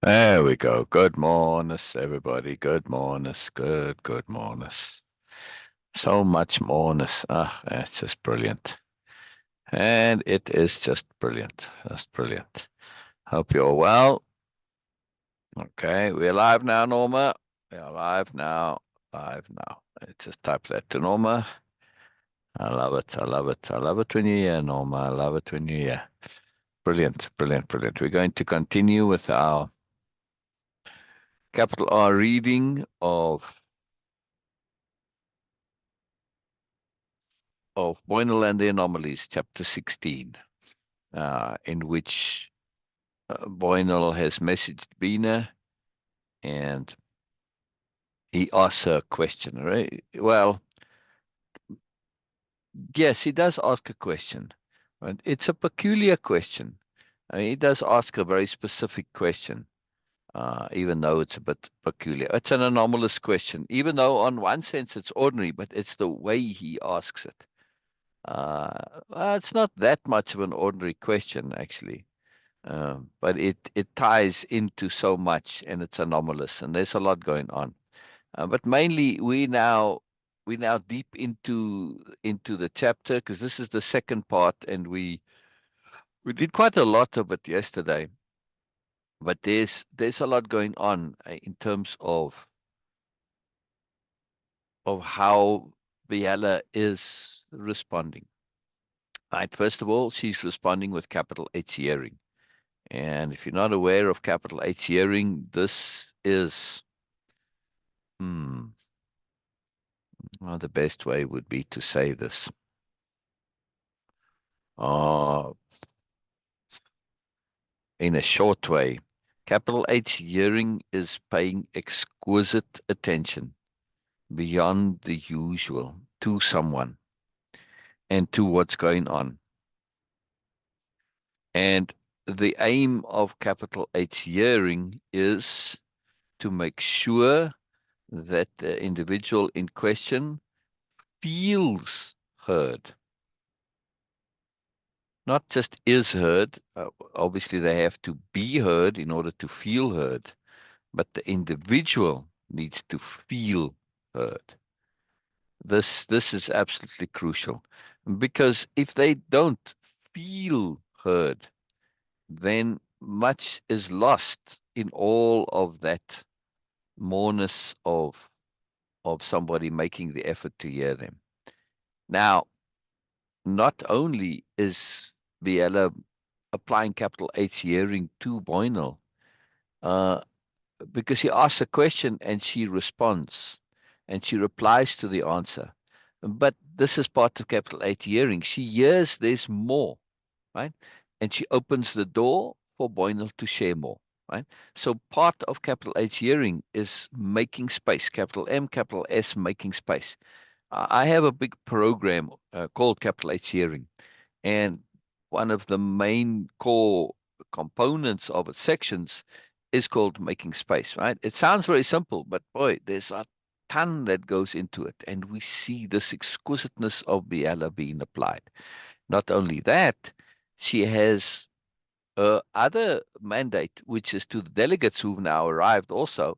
There we go. Good morning, everybody. Good morning. Good morning. So much morning. Ah, it's just brilliant. And it is just brilliant. Just brilliant. Hope you're well. Okay, we're live now, Norma. We are live now. Live now. I just type that to Norma. I love it. I love it. I love it when you're here, Norma. I love it when you're here. Brilliant, brilliant, brilliant. We're going to continue with our capital R reading of Boynal and the Anomalies, chapter 16, in which Boynal has messaged Bina and he asks her a question, right? Well, yes, he does ask a question, but it's a peculiar question. I mean, he does ask a very specific question, even though it's a bit peculiar. It's an anomalous question, even though on one sense it's ordinary, but it's the way he asks it. Well, it's not that much of an ordinary question, actually. But it ties into so much, and it's anomalous, and there's a lot going on. But mainly, we now deep into the chapter because this is the second part, and we did quite a lot of it yesterday. But there's a lot going on in terms of how Biella is responding. Right. First of all, she's responding with capital H hearing. And if you're not aware of capital H hearing, this is well, the best way would be to say this. Uh, in a short way, capital H hearing is paying exquisite attention beyond the usual to someone and to what's going on. And the aim of capital H hearing is to make sure that the individual in question feels heard, not just is heard. Obviously, they have to be heard in order to feel heard, but the individual needs to feel heard. This is absolutely crucial because if they don't feel heard, then much is lost in all of that moreness of somebody making the effort to hear them. Now, not only is Biella applying capital H hearing to Boynal, uh, because he asks a question and she responds and she replies to the answer. But this is part of capital H hearing. She hears there's more, right? And she opens the door for Boynal to share more, right? So part of capital H hearing is making space, capital M, capital S, making space. I have a big program called capital H hearing. And one of the main core components of its sections is called making space, right? It sounds very simple, but boy, there's a ton that goes into it. And we see this exquisiteness of Biella being applied. Not only that, she has other mandate, which is to the delegates who've now arrived also,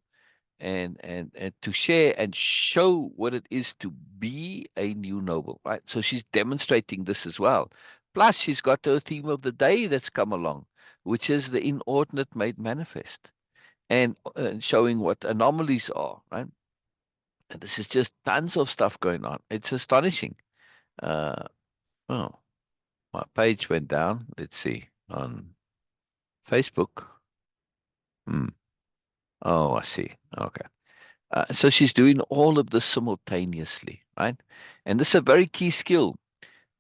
and to share and show what it is to be a new noble, right? So she's demonstrating this as well. Plus, she's got her theme of the day that's come along, which is the inordinate made manifest, and showing what anomalies are, right? And this is just tons of stuff going on. It's astonishing. Uh, oh, my page went down. Let's see on Facebook. Hmm. Oh, I see. Okay. So she's doing all of this simultaneously, right? And this is a very key skill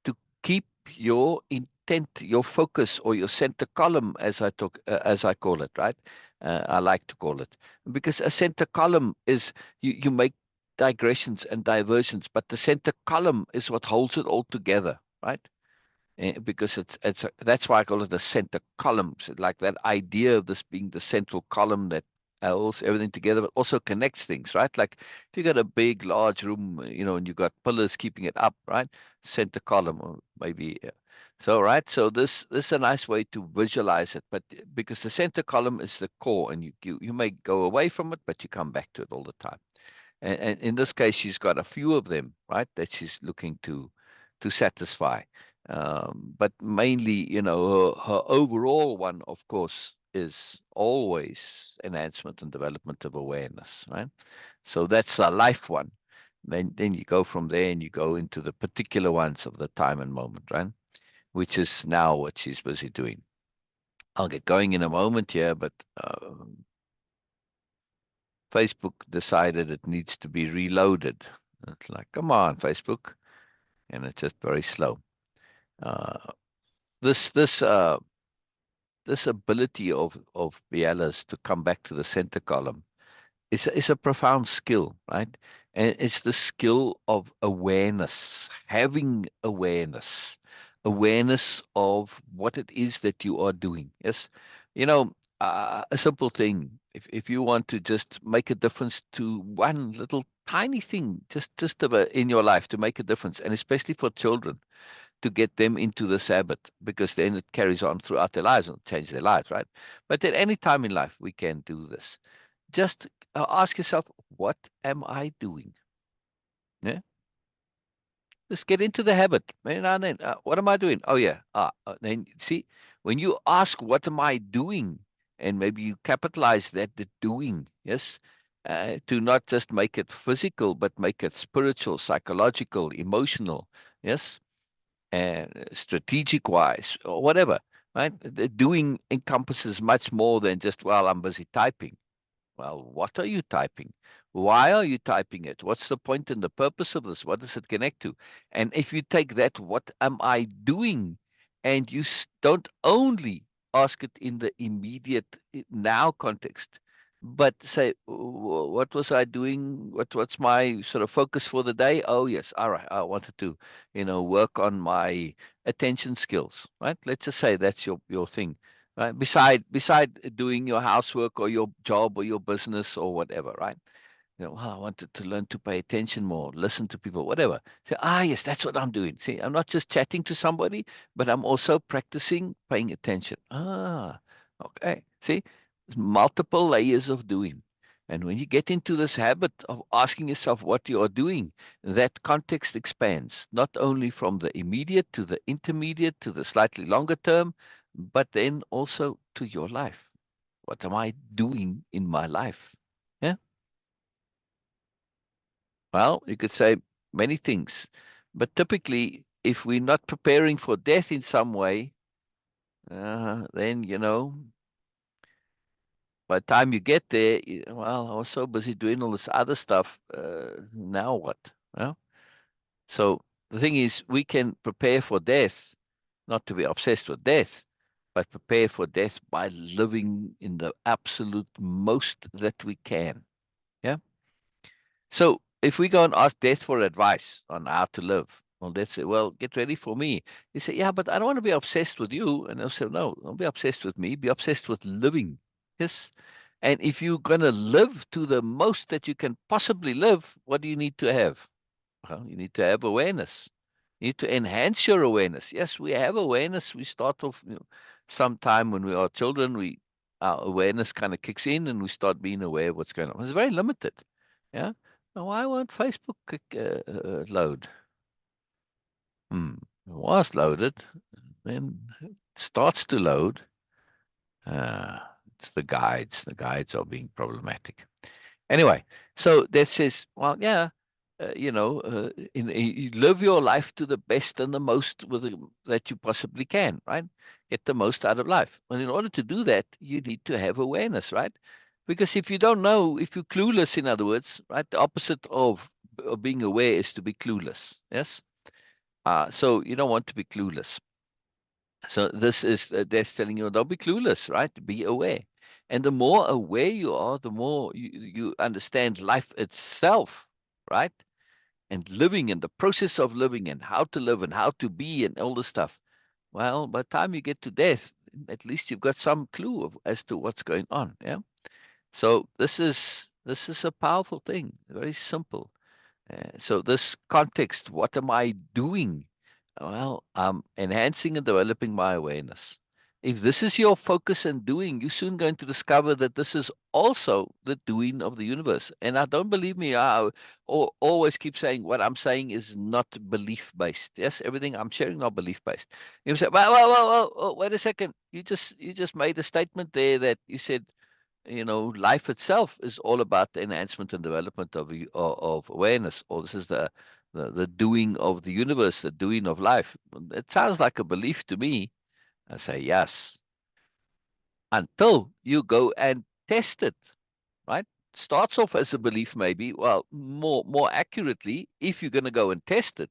to keep your intent, your focus, or your center column, as I call it, right? I like to call it because a center column is you make digressions and diversions, but the center column is what holds it all together, right? Because that's why I call it a center column. So like that idea of this being the central column that holds everything together, but also connects things, right? Like if you got a big, large room, and you got pillars keeping it up, right? Center column, or maybe. So, right. So this is a nice way to visualize it, but because the center column is the core, and you may go away from it, but you come back to it all the time. And in this case, she's got a few of them, right, that she's looking to satisfy. But mainly, her overall one, of course, is always enhancement and development of awareness, right? So that's a life one. Then you go from there and you go into the particular ones of the time and moment, right? Which is now what she's busy doing. I'll get going in a moment here, but Facebook decided it needs to be reloaded. It's like, come on, Facebook, and it's just very slow. Uh, this ability of Biella's to come back to the center column is a profound skill, right? And it's the skill of awareness, having awareness of what it is that you are doing. Yes, a simple thing. If you want to just make a difference to one little tiny thing, just in your life to make a difference, and especially for children, to get them into this habit, because then it carries on throughout their lives and change their lives, right? But at any time in life, we can do this. Just ask yourself, what am I doing? Yeah. Just get into the habit. And then, what am I doing? Oh, yeah. Then see, when you ask, what am I doing? And maybe you capitalize that, the doing, yes, to not just make it physical, but make it spiritual, psychological, emotional, yes, and strategic wise, or whatever, right? The doing encompasses much more than just, well, I'm busy typing. Well, what are you typing? Why are you typing it? What's the point and the purpose of this? What does it connect to? And if you take that, what am I doing? And you don't only ask it in the immediate now context, but say, what was I doing? What's my sort of focus for the day? Oh, yes. All right. I wanted to, work on my attention skills, right? Let's just say that's your thing, right? Beside doing your housework or your job or your business or whatever, right? I wanted to learn to pay attention more, listen to people, whatever. Say, yes, that's what I'm doing. See, I'm not just chatting to somebody, but I'm also practicing paying attention. Okay. See, there's multiple layers of doing. And when you get into this habit of asking yourself what you are doing, that context expands, not only from the immediate to the intermediate to the slightly longer term, but then also to your life. What am I doing in my life? Yeah. Well, you could say many things, but typically, if we're not preparing for death in some way, then, by the time you get there, well, I was so busy doing all this other stuff. Now what? Well, so the thing is, we can prepare for death, not to be obsessed with death, but prepare for death by living in the absolute most that we can. Yeah. So if we go and ask death for advice on how to live, well, they say, well, get ready for me. You say, yeah, but I don't want to be obsessed with you. And they'll say, no, don't be obsessed with me. Be obsessed with living. Yes. And if you're going to live to the most that you can possibly live, what do you need to have? Well, you need to have awareness. You need to enhance your awareness. Yes, we have awareness. We start off, sometime when we are children, our awareness kind of kicks in and we start being aware of what's going on. It's very limited. Yeah. Now, why won't Facebook load? It was loaded, then it starts to load. Uh, it's the guides. The guides are being problematic. Anyway, so that says, well, yeah, you live your life to the best and the most that you possibly can, right? Get the most out of life. And in order to do that, you need to have awareness, right? Because if you don't know, if you're clueless, in other words, right, the opposite of being aware is to be clueless. Yes. So you don't want to be clueless. So this is that's telling you, don't be clueless, right? Be aware. And the more aware you are, the more you understand life itself, right? And living and the process of living and how to live and how to be and all this stuff. Well, by the time you get to death, at least you've got some clue as to what's going on. Yeah. So this is a powerful thing, very simple. So this context, what am I doing? Well, I'm enhancing and developing my awareness. If this is your focus and doing, you're soon going to discover that this is also the doing of the universe. And I don't believe me. Always keep saying what I'm saying is not belief based. Yes, everything I'm sharing not belief based. You say, well, wait a second. You just made a statement there that you said, life itself is all about the enhancement and development of awareness, or this is the doing of the universe, the doing of life. It sounds like a belief to me. I say yes, until you go and test it, right? Starts off as a belief, maybe. Well, more accurately, if you're going to go and test it,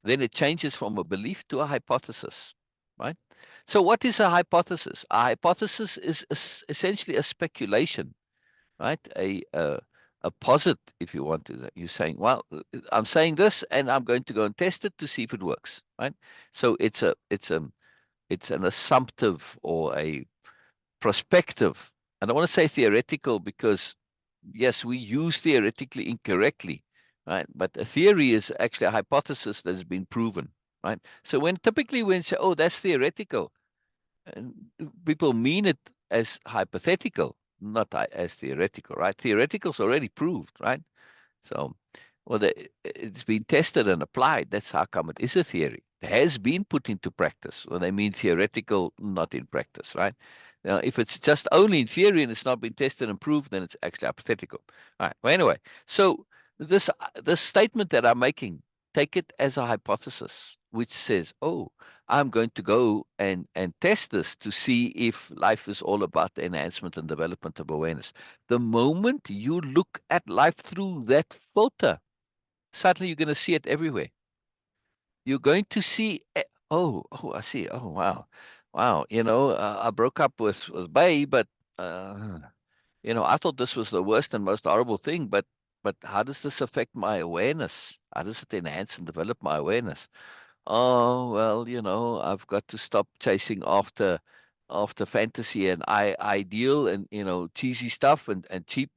then it changes from a belief to a hypothesis, right? So, what is a hypothesis? A hypothesis is essentially a speculation, right? A posit, if you want to. You're saying, well, I'm saying this, and I'm going to go and test it to see if it works, right? So it's an assumptive or a prospective. I don't want to say theoretical because yes, we use theoretically incorrectly, right? But a theory is actually a hypothesis that has been proven, right? So when you say, oh, that's theoretical, and people mean it as hypothetical, not as theoretical, right? Theoretical is already proved, right? So, well, it's been tested and applied. That's how come it is a theory. It has been put into practice. Well, they mean theoretical, not in practice, right? Now, if it's just only in theory and it's not been tested and proved, then it's actually hypothetical. All right. Well, anyway, so this statement that I'm making, take it as a hypothesis, which says, oh, I'm going to go and test this to see if life is all about the enhancement and development of awareness. The moment you look at life through that filter, suddenly you're going to see it everywhere. You're going to see, oh, I see. Oh, wow. Wow. I broke up with Bay, but, uh, I thought this was the worst and most horrible thing, but how does this affect my awareness? How does it enhance and develop my awareness? Oh, well, I've got to stop chasing after fantasy and ideal and cheesy stuff and cheap,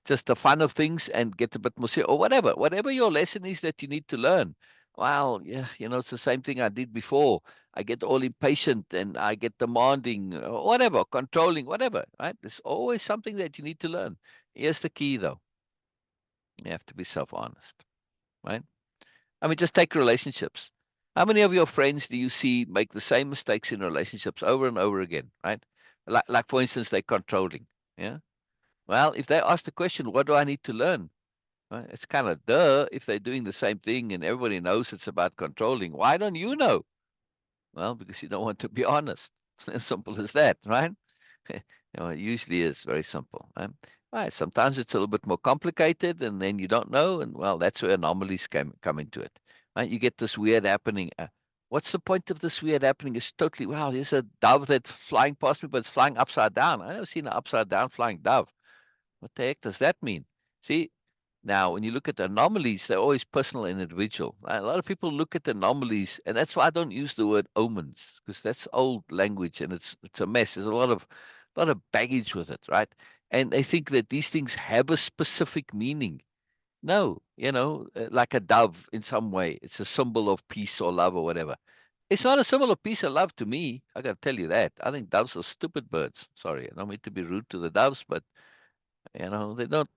just the fun of things and get a bit more serious or whatever your lesson is that you need to learn. Well, yeah, it's the same thing I did before. I get all impatient and I get demanding, whatever, controlling, whatever, right? There's always something that you need to learn. Here's the key, though. You have to be self-honest, right? I mean, just take relationships. How many of your friends do you see make the same mistakes in relationships over and over again, right? Like for instance, they're controlling. Yeah. Well, if they ask the question, what do I need to learn? Well, it's kind of duh if they're doing the same thing and everybody knows it's about controlling. Why don't you know? Well, because you don't want to be honest. As simple as that, right? It usually is very simple. Right. Sometimes it's a little bit more complicated, and then you don't know, and well, that's where anomalies come into it. Right? You get this weird happening. What's the point of this weird happening? It's totally wow. There's a dove that's flying past me, but it's flying upside down. I've never seen an upside down flying dove. What the heck does that mean? See, now, when you look at anomalies, they're always personal and individual. Right? A lot of people look at anomalies, and that's why I don't use the word omens, because that's old language and it's a mess. There's a lot of baggage with it, right? And they think that these things have a specific meaning. No, like a dove in some way, it's a symbol of peace or love or whatever. It's not a symbol of peace or love to me. I got to tell you that. I think doves are stupid birds. Sorry, I don't mean to be rude to the doves, but they don't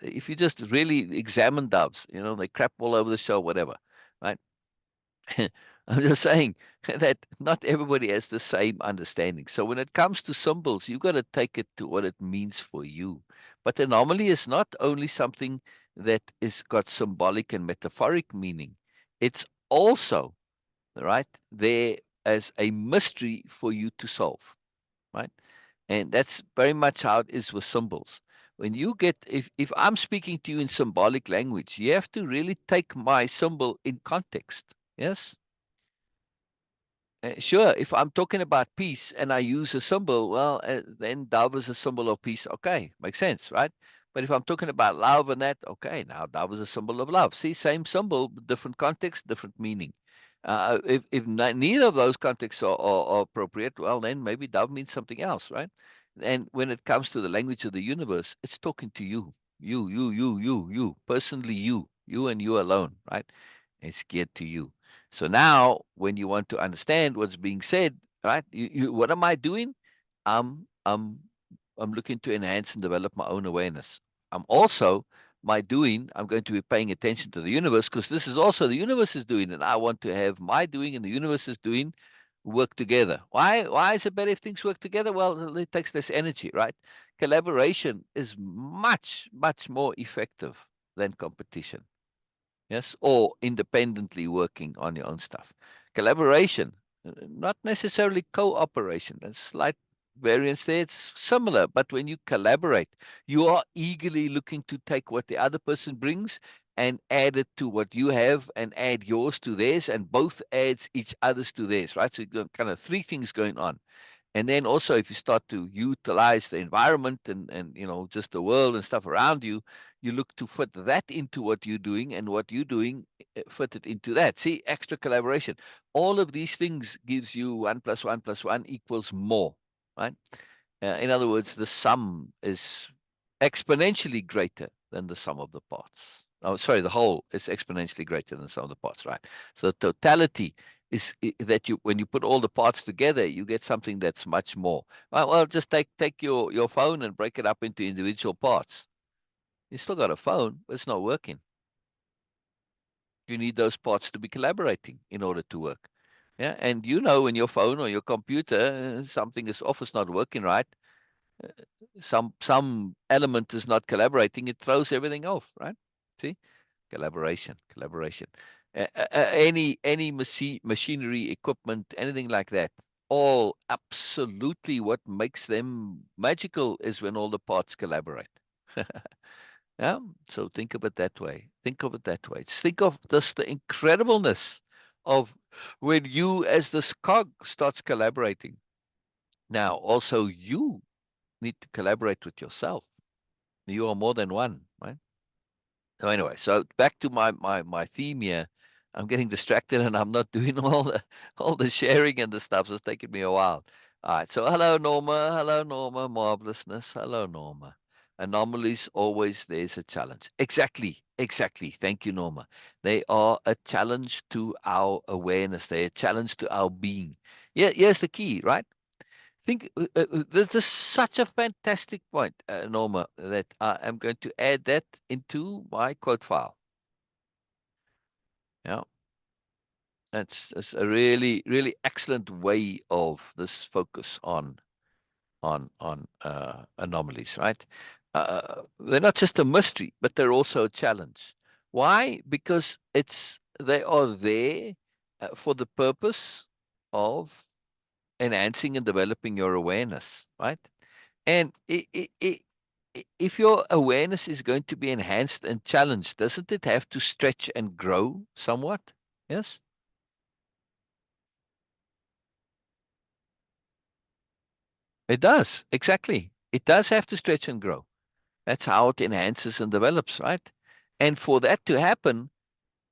if you just really examine doves, they crap all over the show, whatever, right? I'm just saying that not everybody has the same understanding. So when it comes to symbols, you've got to take it to what it means for you. But anomaly is not only something that is got symbolic and metaphoric meaning. It's also, right, there as a mystery for you to solve, right? And that's very much how it is with symbols. When you get, if I'm speaking to you in symbolic language, you have to really take my symbol in context. Yes. Sure. If I'm talking about peace and I use a symbol, well, then dove is a symbol of peace. Okay. Makes sense, right? But if I'm talking about love and that, okay, now dove is a symbol of love. See, same symbol, different context, different meaning. If neither of those contexts are appropriate, well, then maybe dove means something else, right? And when it comes to the language of the universe, it's talking to you, you, personally, you and you alone, right? It's geared to you. So now, when you want to understand what's being said, right? What am I doing? I'm, I'm, I'm looking to enhance and develop my own awareness. I'm also my doing. I'm going to be paying attention to the universe because this is also the universe is doing, and I want to have my doing and the universe is doing work together. Why is it better if things work together? Well, it takes less energy, right? Collaboration is much more effective than competition. Yes, or independently working on your own stuff. Collaboration, not necessarily cooperation. There's slight variance there. It's similar, but when you collaborate, you are eagerly looking to take what the other person brings and add it to what you have and add yours to theirs, and both adds each other's to theirs, right? So you've got kind of three things going on. And then also, if you start to utilize the environment and just the world and stuff around you, you look to fit that into what you're doing, and what you're doing fit it into that. See, extra collaboration. All of these things gives you 1 + 1 + 1 equals more, right? In other words, the sum is exponentially greater than the sum of the parts. Oh, sorry, the whole is exponentially greater than the sum of the parts, right? So the totality is that when you put all the parts together, you get something that's much more. Well, just take your phone and break it up into individual parts. You still got a phone, but it's not working. You need those parts to be collaborating in order to work. Yeah, and when your phone or your computer something is off, it's not working right, some element is not collaborating, it throws everything off, right? See, collaboration. Any machinery, equipment, anything like that, all absolutely what makes them magical is when all the parts collaborate. Yeah. So think of it that way. Think of it that way. Think of just the incredibleness of when you, as this cog, starts collaborating. Now, also you need to collaborate with yourself. You are more than one, right? So anyway, so back to my theme here. I'm getting distracted and I'm not doing all the sharing and the stuff. So it's taking me a while. All right. So hello Norma. Hello Norma. Marvelousness. Hello Norma. Anomalies, always there's a challenge. Exactly. Thank you, Norma. They are a challenge to our awareness. They're a challenge to our being. Yeah, here's the key, right? Think This is such a fantastic point, Norma, that I am going to add that into my quote file. Yeah, that's a really excellent way of this focus on anomalies, right? They're not just a mystery, but they're also a challenge. Why? Because they are there for the purpose of enhancing and developing your awareness, right? And if your awareness is going to be enhanced and challenged, doesn't it have to stretch and grow somewhat? Yes, it does. Exactly. It does have to stretch and grow. That's how it enhances and develops, right? And for that to happen,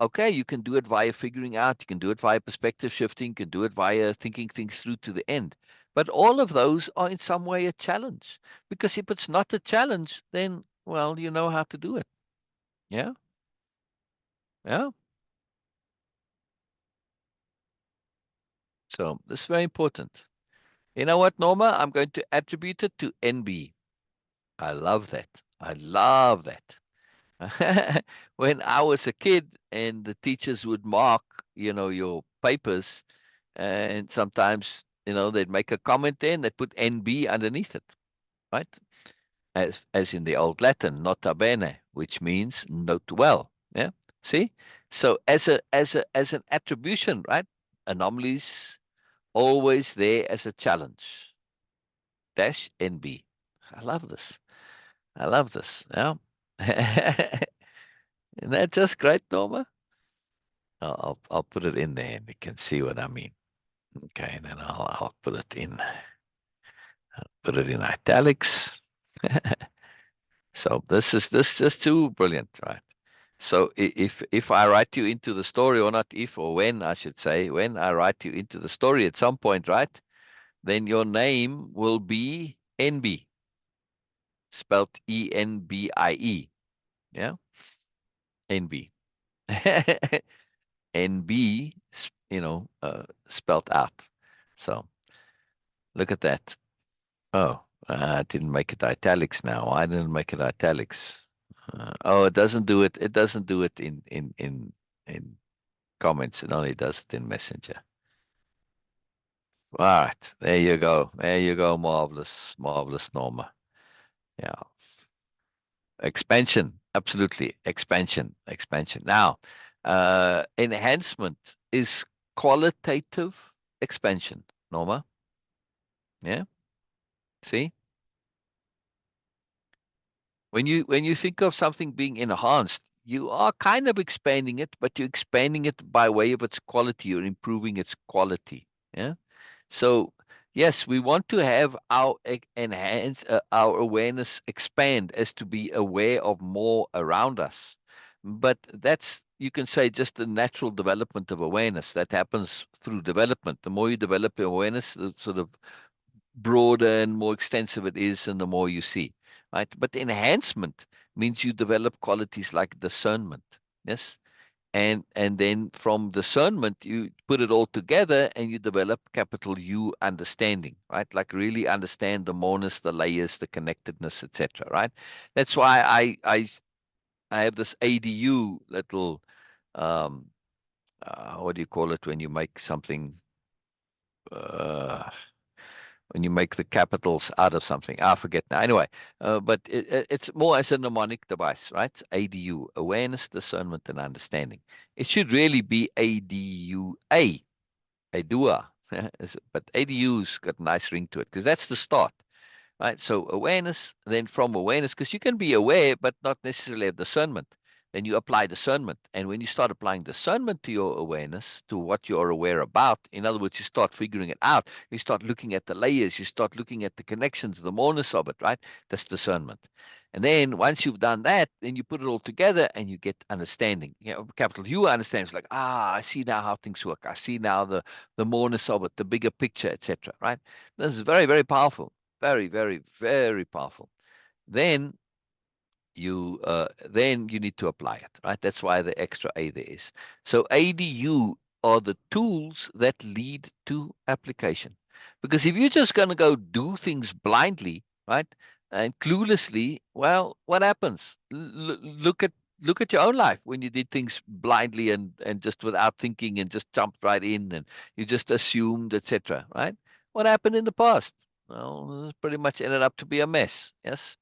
okay, you can do it via figuring out, you can do it via perspective shifting, you can do it via thinking things through to the end. But all of those are in some way a challenge. Because if it's not a challenge, then, well, you know how to do it. Yeah, yeah. So this is very important. You know what, Norma? I'm going to attribute it to NB. I love that. I love that. When I was a kid and the teachers would mark, your papers, and sometimes, they'd make a comment there and they'd put NB underneath it, right? As in the old Latin, nota bene, which means note well. Yeah. See? So as an attribution, right? Anomalies always there as a challenge. Dash NB. I love this. I love this. Yeah. Isn't that just great, Norma? I'll put it in there and you can see what I mean. Okay, and then I'll put it in italics. So this just too brilliant, right? So if I write you into the story, or not if, or when I should say, when I write you into the story at some point, right? Then your name will be envy, spelled E-N-B-I-E. Yeah, envy. N-B, spelled out. So look at that. Oh, I didn't make it italics now. I didn't make it italics. Oh, it doesn't do it. It doesn't do it in comments. It only does it in Messenger. All right, there you go. There you go. Marvelous, marvelous, Norma. Yeah, expansion. Absolutely, expansion, expansion. Now, enhancement is qualitative expansion. Norma, yeah. See, when you think of something being enhanced, you are kind of expanding it, but you're expanding it by way of its quality. You're improving its quality. Yeah. So yes, we want to have our enhance our awareness expand as to be aware of more around us. But that's, you can say, just the natural development of awareness that happens through development. The more you develop your awareness, the sort of broader and more extensive it is, and the more you see, right? But enhancement means you develop qualities like discernment. Yes. And then from discernment, you put it all together and you develop capital U understanding, right? Like really understand the moreness, the layers, the connectedness, etc. Right? That's why I have this ADU little um what do you call it when you make something uh when you make the capitals out of something? I forget now. Anyway, but it's more as a mnemonic device, right? ADU, awareness, discernment, and understanding. It should really be ADUA, ADUA. But ADU's got a nice ring to it because that's the start. Right? So awareness, then from awareness, because you can be aware but not necessarily have discernment. Then you apply discernment. And when you start applying discernment to your awareness, to what you're aware about, in other words, you start figuring it out, you start looking at the layers, you start looking at the connections, the moreness of it, right? That's discernment. And then once you've done that, then you put it all together and you get understanding. Capital U understands, like, I see now how things work. I see now the moreness of it, the bigger picture, etc. Right? This is very, very powerful. Very, very, very powerful. Then then you need to apply it, right? That's why the extra A there is. So ADU are the tools that lead to application. Because if you're just going to go do things blindly, right, and cluelessly, well, what happens? Look at your own life when you did things blindly and just without thinking and just jumped right in and you just assumed, etc. Right? What happened in the past? Well, it pretty much ended up to be a mess. Yes.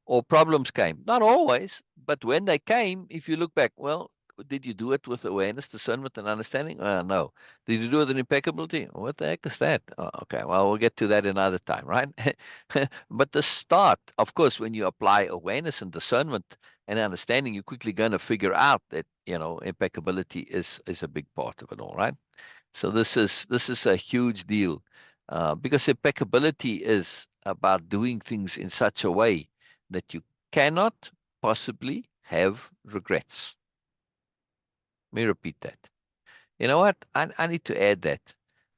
Or problems came. Not always, but when they came, if you look back, well, did you do it with awareness, discernment, and understanding? No. Did you do it with impeccability? What the heck is that? Oh, okay, well, we'll get to that another time, right? But the start, of course, when you apply awareness and discernment and understanding, you're quickly going to figure out that, impeccability is a big part of it all, right? So this is a huge deal, because impeccability is about doing things in such a way that you cannot possibly have regrets. Let me repeat that. You know what? I need to add that.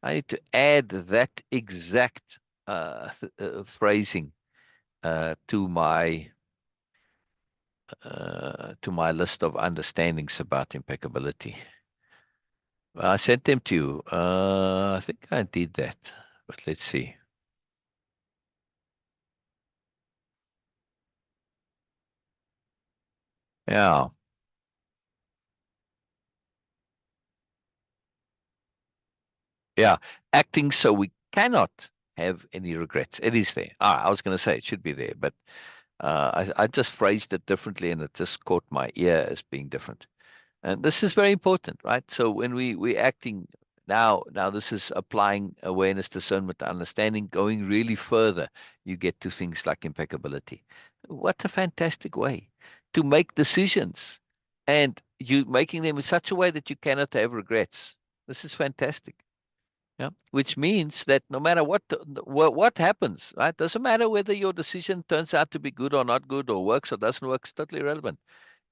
I need to add that exact phrasing to my list of understandings about impeccability. I sent them to you. I think I did that, but let's see. Yeah, yeah. Acting so we cannot have any regrets. It is there. I was going to say it should be there, but I just phrased it differently, and it just caught my ear as being different. And this is very important, right? So when we acting now this is applying awareness, discernment, understanding, going really further. You get to things like impeccability. What a fantastic way to make decisions, and you making them in such a way that you cannot have regrets. This is fantastic. Yeah, which means that no matter what happens, right? Doesn't matter whether your decision turns out to be good or not good, or works or doesn't work. It's totally irrelevant.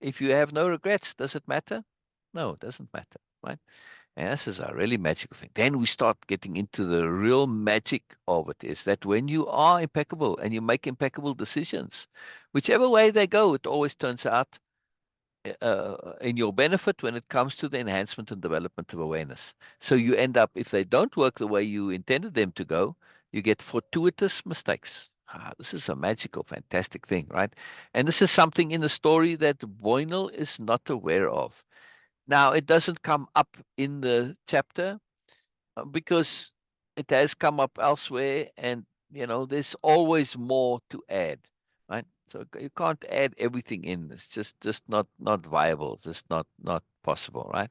If you have no regrets, does it matter? No, it doesn't matter, right? And this is a really magical thing. Then we start getting into the real magic of it is that when you are impeccable and you make impeccable decisions, whichever way they go, it always turns out in your benefit when it comes to the enhancement and development of awareness. So you end up, if they don't work the way you intended them to go, you get fortuitous mistakes. This is a magical, fantastic thing, right? And this is something in the story that Boynal is not aware of. Now, it doesn't come up in the chapter because it has come up elsewhere, and there's always more to add, right? So you can't add everything in. It's just not viable. Just not possible, right?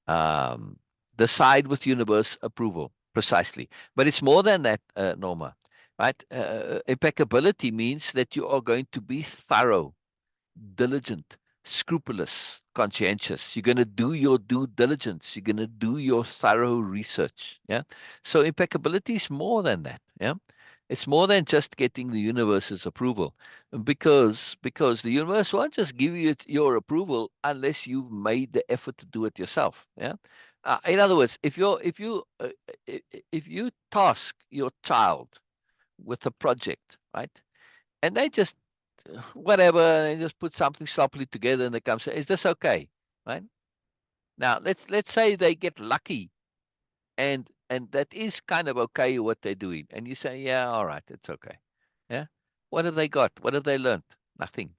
Um, decide with universe approval, precisely. But it's more than that, Norma, right? Impeccability means that you are going to be thorough, diligent, scrupulous, conscientious. You're going to do your due diligence. You're going to do your thorough research. Yeah. So impeccability is more than that. Yeah. It's more than just getting the universe's approval, because the universe won't just give you your approval unless you've made the effort to do it yourself. Yeah. In other words, if you task your child with a project, right, and they just whatever, and just put something sloppily together, and they come say, "Is this okay?" Right now, let's say they get lucky, and that is kind of okay what they're doing, and you say, "Yeah, all right, it's okay." Yeah, what have they got? What have they learned? Nothing.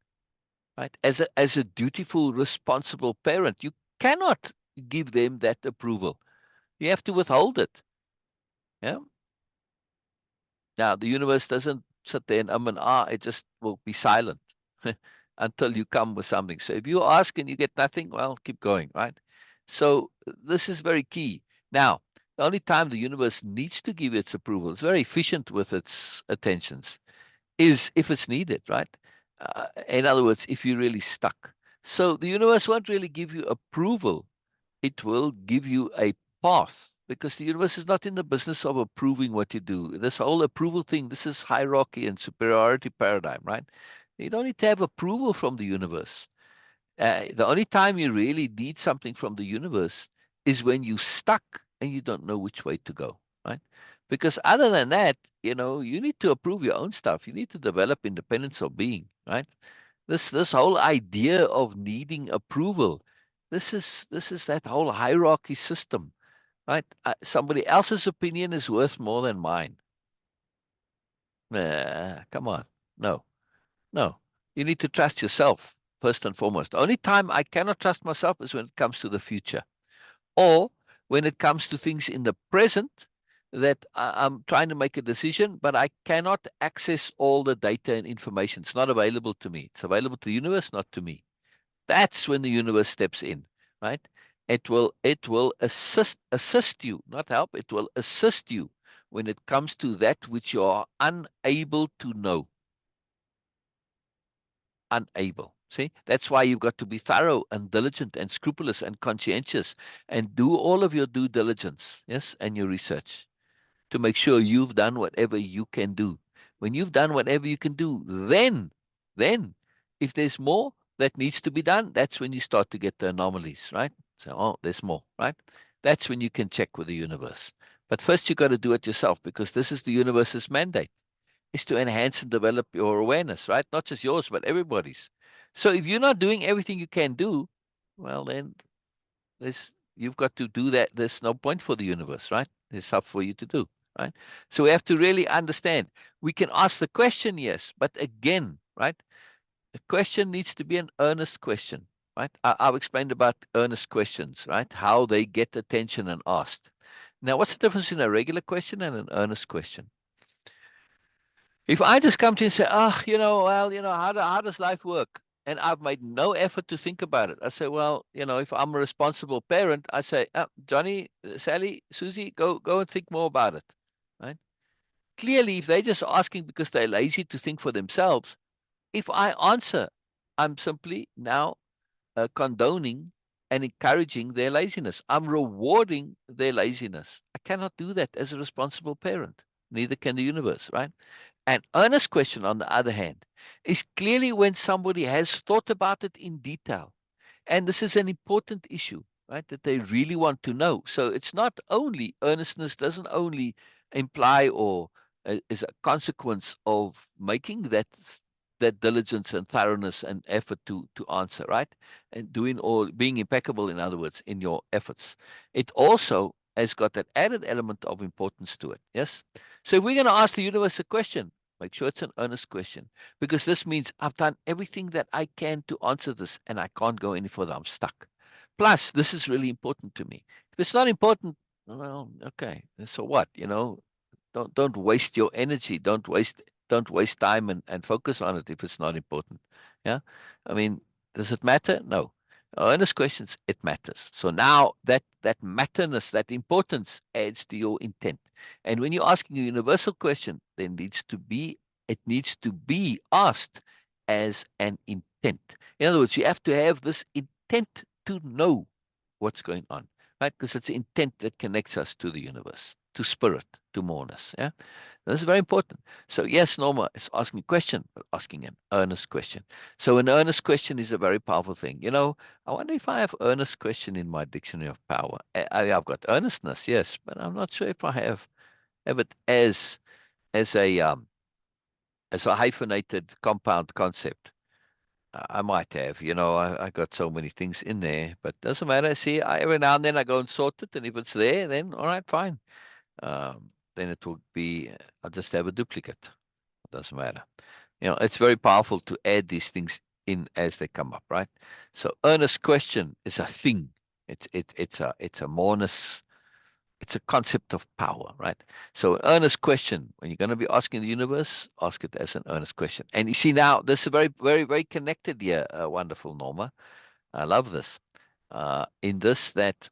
Right? As a dutiful, responsible parent, you cannot give them that approval. You have to withhold it. Yeah. Now, the universe doesn't sit there and and it just will be silent until you come with something. So if you ask and you get nothing, well, keep going, right? So this is very key. Now, the only time the universe needs to give its approval, it's very efficient with its attentions, is if it's needed, right? In other words, if you're really stuck. So the universe won't really give you approval, it will give you a path, because the universe is not in the business of approving what you do. This whole approval thing, this is hierarchy and superiority paradigm, right? You don't need to have approval from the universe. The only time you really need something from the universe is when you're stuck and you don't know which way to go, right? Because other than that, you need to approve your own stuff. You need to develop independence of being, right? This whole idea of needing approval, this is that whole hierarchy system, right? Somebody else's opinion is worth more than mine. Come on. No, no. You need to trust yourself first and foremost. The only time I cannot trust myself is when it comes to the future, or when it comes to things in the present that I'm trying to make a decision, but I cannot access all the data and information. It's not available to me. It's available to the universe, not to me. That's when the universe steps in, right? It will assist you, not help. It will assist you when it comes to that which you are unable to know. Unable. See, that's why you've got to be thorough and diligent and scrupulous and conscientious and do all of your due diligence, yes, and your research to make sure you've done whatever you can do. When you've done whatever you can do, then if there's more that needs to be done, that's when you start to get the anomalies, right? So, oh, there's more, right? That's when you can check with the universe. But first, you got to do it yourself, because this is the universe's mandate, is to enhance and develop your awareness, right? Not just yours, but everybody's. So if you're not doing everything you can do, well, then you've got to do that. There's no point for the universe, right? There's stuff for you to do, right? So we have to really understand. We can ask the question, yes, but again, right? The question needs to be an earnest question, right? I've explained about earnest questions, right? How they get attention and asked. Now, what's the difference in a regular question and an earnest question? If I just come to you and say, oh, well, how does life work? And I've made no effort to think about it. I say, well, if I'm a responsible parent, I say, Johnny, Sally, Susie, go and think more about it. Right? Clearly, if they're just asking because they're lazy to think for themselves, if I answer, I'm simply now condoning and encouraging their laziness. I'm rewarding their laziness. I cannot do that as a responsible parent. Neither can the universe, right? An earnest question, on the other hand, is clearly when somebody has thought about it in detail. And this is an important issue. right? That they really want to know. So it's not only earnestness doesn't only imply or is a consequence of making that diligence and thoroughness and effort to answer, right? And doing or being impeccable, in other words, in your efforts. It also has got that added element of importance to it. Yes. So if we're going to ask the universe a question, make sure it's an earnest question, because this means I've done everything that I can to answer this and I can't go any further. I'm stuck. Plus, this is really important to me. If it's not important, well, okay. So what? Don't waste your energy. Don't waste time and focus on it if it's not important. Yeah. I mean, does it matter? No. Earnest questions, it matters. So now that matterness, that importance adds to your intent. And when you're asking a universal question, it needs to be asked as an intent. In other words, you have to have this intent to know what's going on, right? Because it's the intent that connects us to the universe, to spirit, to moreness. Yeah. This is very important. So yes, Norma is asking a question, but asking an earnest question. So an earnest question is a very powerful thing. I wonder if I have earnest question in my dictionary of power. I've got earnestness, yes, but I'm not sure if I have it as a um, as a hyphenated compound concept. I might have, I got so many things in there, but doesn't matter. See, every now and then I go and sort it, and if it's there, then all right, fine. Then it will be, I'll just have a duplicate. It doesn't matter. It's very powerful to add these things in as they come up, right? So earnest question is a thing. It's a moreness. It's a concept of power, right? So earnest question, when you're going to be asking the universe, ask it as an earnest question. And you see now, this is very, very, very connected here, wonderful Norma. I love this. In this, that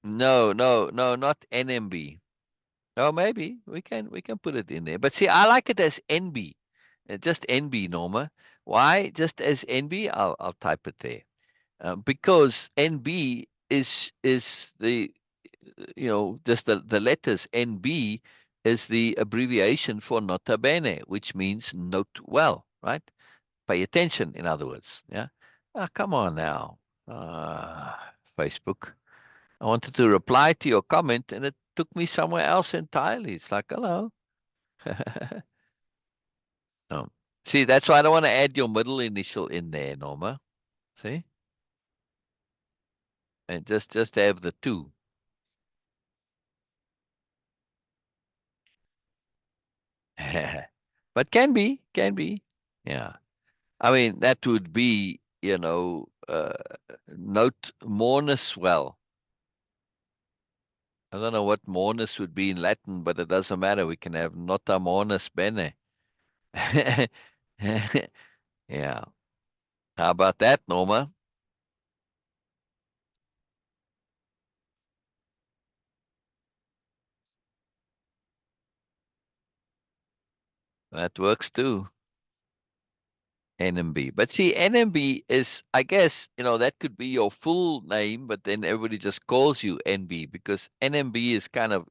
no, no, no, not NMB. Oh, maybe we can put it in there. But see, I like it as NB, just NB, Norma. Why? Just as NB, I'll type it there. Because NB is the just the letters NB is the abbreviation for nota bene, which means note well, right? Pay attention, in other words. Yeah. Come on now, uh, Facebook. I wanted to reply to your comment, and it took me somewhere else entirely. It's like, hello. No. See, that's why I don't want to add your middle initial in there, Norma. See, and just have the two. But can be. Yeah. I mean, that would be, note moreness well. I don't know what moreness would be in Latin, but it doesn't matter. We can have nota morenus bene. Yeah. How about that, Norma? That works too. NMB. But see, NMB is, I guess, that could be your full name, but then everybody just calls you NB because NMB is kind of,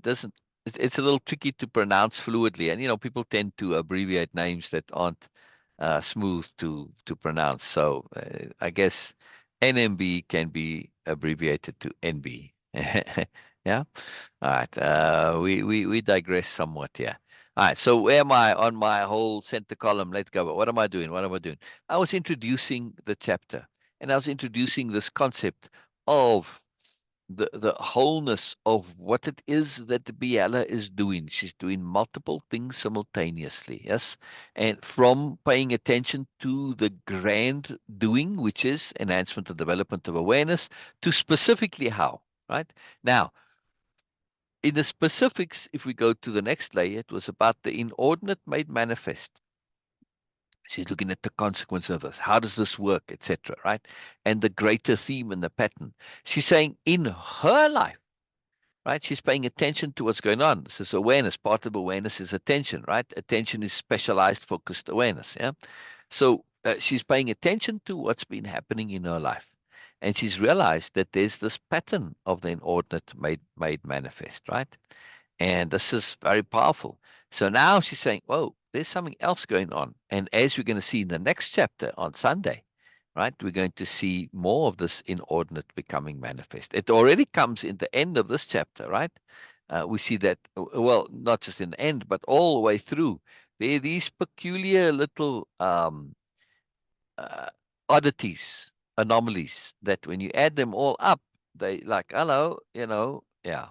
doesn't it's a little tricky to pronounce fluidly, and people tend to abbreviate names that aren't smooth to pronounce. So I guess NMB can be abbreviated to NB. Yeah. All right. We digress somewhat here. All right. So where am I on my whole center column? Let's go. What am I doing? What am I doing? I was introducing the chapter, and I was introducing this concept of the wholeness of what it is that Biella is doing. She's doing multiple things simultaneously, yes, and from paying attention to the grand doing, which is enhancement and development of awareness, to specifically how. Right now, in the specifics, if we go to the next layer, it was about the inordinate made manifest. She's looking at the consequence of this. How does this work, etc. Right, and the greater theme and the pattern. She's saying in her life, right? She's paying attention to what's going on. This is awareness. Part of awareness is attention, right? Attention is specialized, focused awareness. Yeah. So she's paying attention to what's been happening in her life. And she's realized that there's this pattern of the inordinate made manifest, right? And this is very powerful. So now she's saying, whoa, There's something else going on. And as we're going to see in the next chapter on Sunday, right, we're going to see more of this inordinate becoming manifest. It already comes in the end of this chapter, right? We see that, well, not just in the end, but all the way through. There are these peculiar little uh, oddities, anomalies, that when you add them all up, they like, hello, yeah,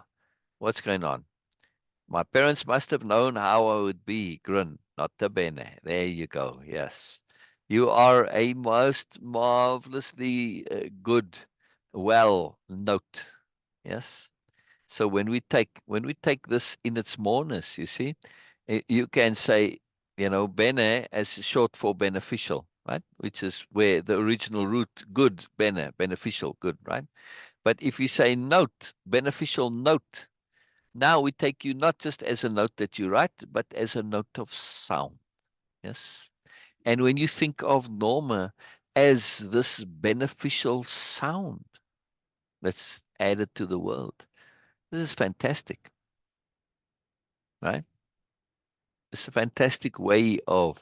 what's going on? My parents must have known how I would be. Grin, nota bene. There you go. Yes. You are a most marvelously good, well note. Yes. So when we take this in its moreness, you see, you can say, bene as short for beneficial, right? Which is where the original root good, bene, beneficial, good, right? But if you say note, beneficial note, now we take you not just as a note that you write, but as a note of sound. Yes. And when you think of Norma as this beneficial sound that's added to the world, this is fantastic, right? It's a fantastic way of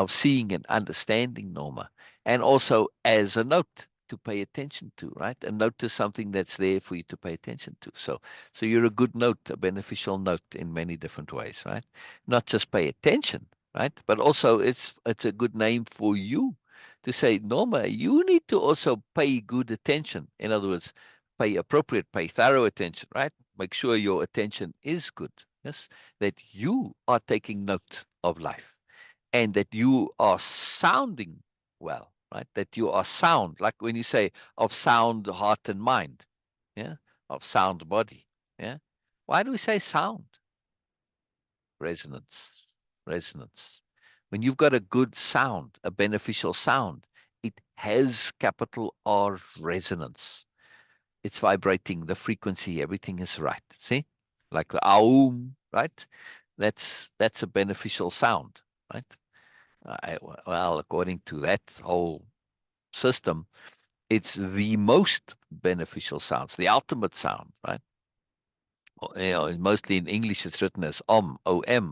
seeing and understanding Norma, and also as a note to pay attention to, right? A note is something that's there for you to pay attention to. So you're a good note, a beneficial note in many different ways, right? Not just pay attention, right? But also it's a good name for you to say, Norma, you need to also pay good attention. In other words, pay thorough attention, right? Make sure your attention is good. Yes, that you are taking note of life and that you are sounding well, right? That you are sound, like when you say of sound heart and mind, yeah, of sound body, yeah. Why do we say sound? Resonance, resonance. When you've got a good sound, a beneficial sound, it has capital R resonance. It's vibrating, the frequency, everything is right. See, like the aum, right? That's a beneficial sound, right? Well, according to that whole system, it's the most beneficial sounds, the ultimate sound, right? Mostly in English it's written as om,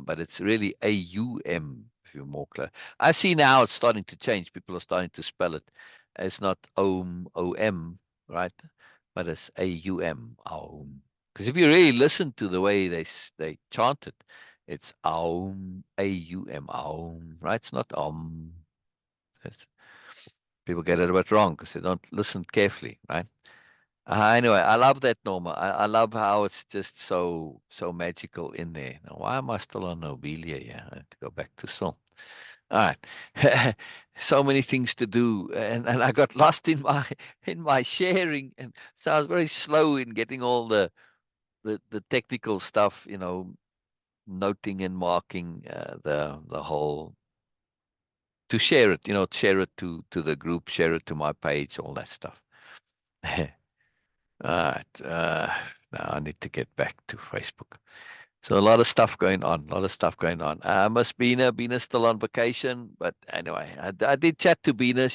but it's really aum if you're more clear. I see now it's starting to change. People are starting to spell it as not om, right? But it's aum. Because if you really listen to the way they chant it, it's aum, right? It's not om. It's, people get it a bit wrong because they don't listen carefully, right? Anyway, I love that, Norma. I love how it's just so magical in there. Now, why am I still on Nobelia? Yeah, I have to go back to Syl. All right. So many things to do, and I got lost in my sharing, and so I was very slow in getting all the technical stuff, noting and marking the whole to share it, share it to the group, share it to my page, all that stuff. All right. Now I need to get back to Facebook. So a lot of stuff going on. A lot of stuff going on. Miss Bina's still on vacation, but anyway, I did chat to Bina.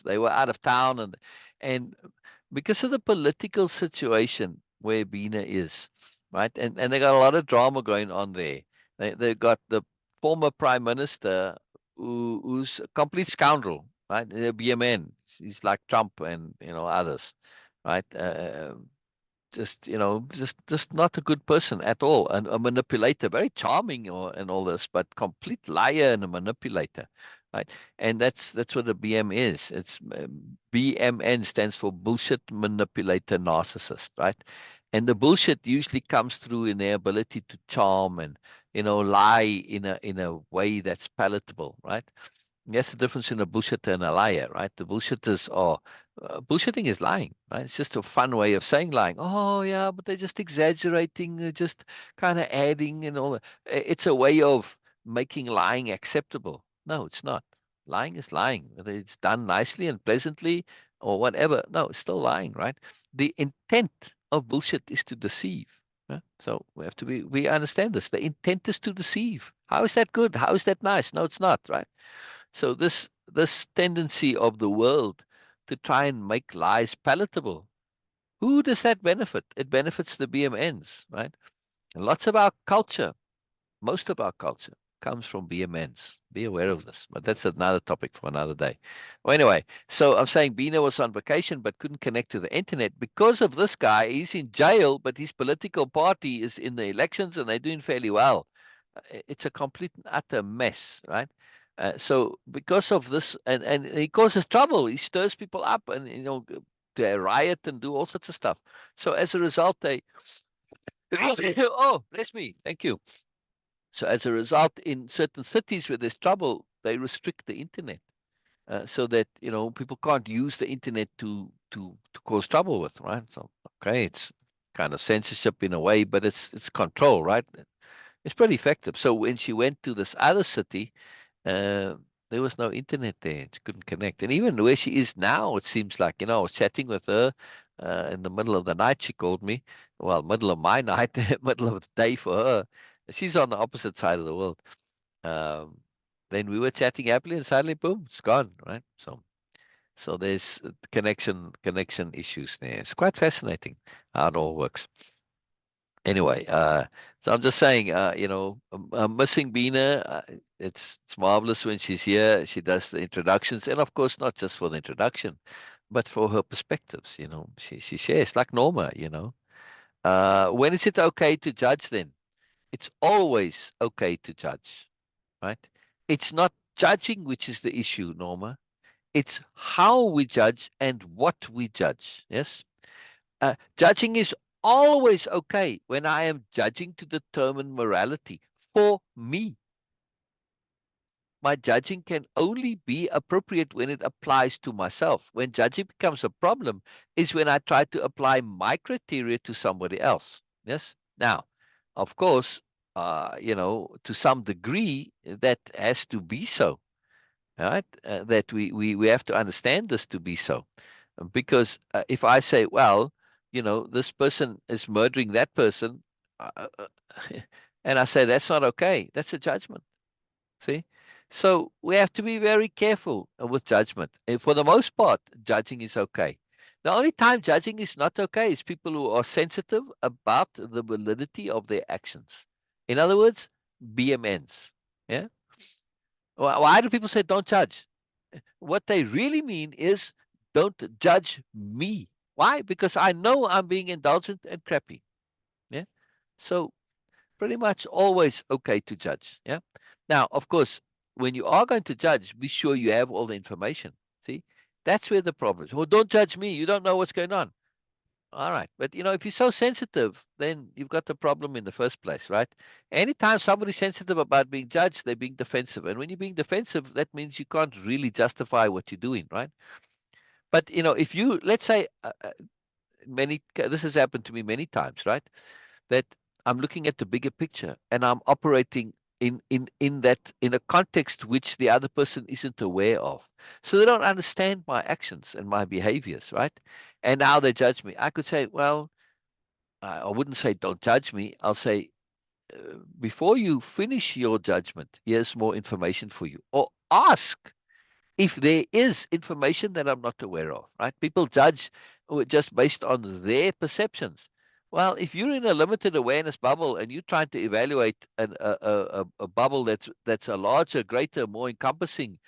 They were out of town, and because of the political situation where Bina is, right, and they got a lot of drama going on there. They got the former prime minister who's a complete scoundrel, right? BMN. He's like Trump and others, right? Just not a good person at all, and a manipulator, very charming and all this, but complete liar and a manipulator, right? And that's what a BM is. It's BMN stands for bullshit manipulator narcissist, right? And the bullshit usually comes through in their ability to charm and lie in a way that's palatable, right? That's the difference in a bullshitter and a liar, right? The bullshitters are bullshitting is lying, right? It's just a fun way of saying lying. Oh yeah, but they're just exaggerating, they're just kind of adding and all that. It's a way of making lying acceptable. No, it's not. Lying is lying, whether it's done nicely and pleasantly or whatever. No, it's still lying, right? The intent of bullshit is to deceive. Yeah? So we understand this. The intent is to deceive. How is that good? How is that nice? No, it's not, right? So this tendency of the world to try and make lies palatable, who does that benefit? It benefits the BMNs, right? And lots of our culture, most of our culture, comes from BMNs. Be aware of this. But that's another topic for another day. Well, anyway, so I'm saying Bina was on vacation but couldn't connect to the internet because of this guy. He's in jail, but his political party is in the elections and they're doing fairly well. It's a complete and utter mess, right? So because of this, and he causes trouble. He stirs people up, and they riot and do all sorts of stuff. So as a result, they oh, bless me, thank you. So as a result, in certain cities where there's trouble, they restrict the internet so that people can't use the internet to cause trouble with, right? So okay, it's kind of censorship in a way, but it's control, right? It's pretty effective. So when she went to this other city, uh, there was no internet there. She couldn't connect. And even where she is now, it seems like, I was chatting with her in the middle of the night. She called me. Well, middle of my night, middle of the day for her. She's on the opposite side of the world. Um, then we were chatting happily, and suddenly, boom, it's gone, right? So there's connection issues there. It's quite fascinating how it all works. Anyway, so I'm just saying, I'm missing Bina. It's marvelous when she's here. She does the introductions, and of course, not just for the introduction, but for her perspectives. She shares like Norma. When is it okay to judge? Then it's always okay to judge, right? It's not judging which is the issue, Norma. It's how we judge and what we judge. Yes. Judging is always okay when I am judging to determine morality for me. My judging can only be appropriate when it applies to myself. When judging becomes a problem is when I try to apply my criteria to somebody else. Yes. Now, of course, to some degree, that has to be so. All right. That we have to understand this to be so. Because if I say, well, this person is murdering that person, and I say that's not okay, that's a judgment. See? So we have to be very careful with judgment. And for the most part, judging is okay. The only time judging is not okay is people who are sensitive about the validity of their actions. In other words, BMNs. Yeah. Why do people say don't judge? What they really mean is don't judge me. Why? Because I know I'm being indulgent and crappy. Yeah. So pretty much always okay to judge. Yeah. Now, of course, when you are going to judge, be sure you have all the information. See, that's where the problem is. Well, don't judge me. You don't know what's going on. All right. But if you're so sensitive, then you've got the problem in the first place, right? Anytime somebody's sensitive about being judged, they're being defensive. And when you're being defensive, that means you can't really justify what you're doing, right? But if you, let's say, this has happened to me many times, right? That I'm looking at the bigger picture and I'm operating in a context which the other person isn't aware of. So they don't understand my actions and my behaviors, right? And now they judge me. I could say, well, I wouldn't say don't judge me. I'll say, before you finish your judgment, here's more information for you. Or ask if there is information that I'm not aware of, right? People judge just based on their perceptions. Well, if you're in a limited awareness bubble and you're trying to evaluate a bubble that's a larger, greater, more encompassing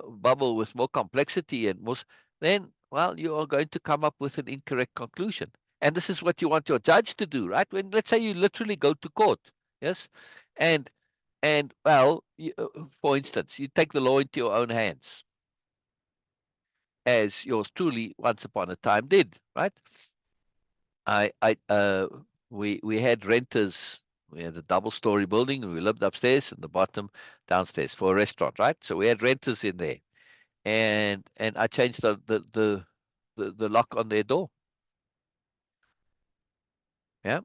bubble with more complexity and more, then, well, you are going to come up with an incorrect conclusion. And this is what you want your judge to do, right? When, let's say, you literally go to court, yes, and well, for instance, you take the law into your own hands as yours truly once upon a time did, right? I we had renters. We had a double-story building, and we lived upstairs and the bottom downstairs for a restaurant, right? So we had renters in there, and I changed the lock on their door. Yeah,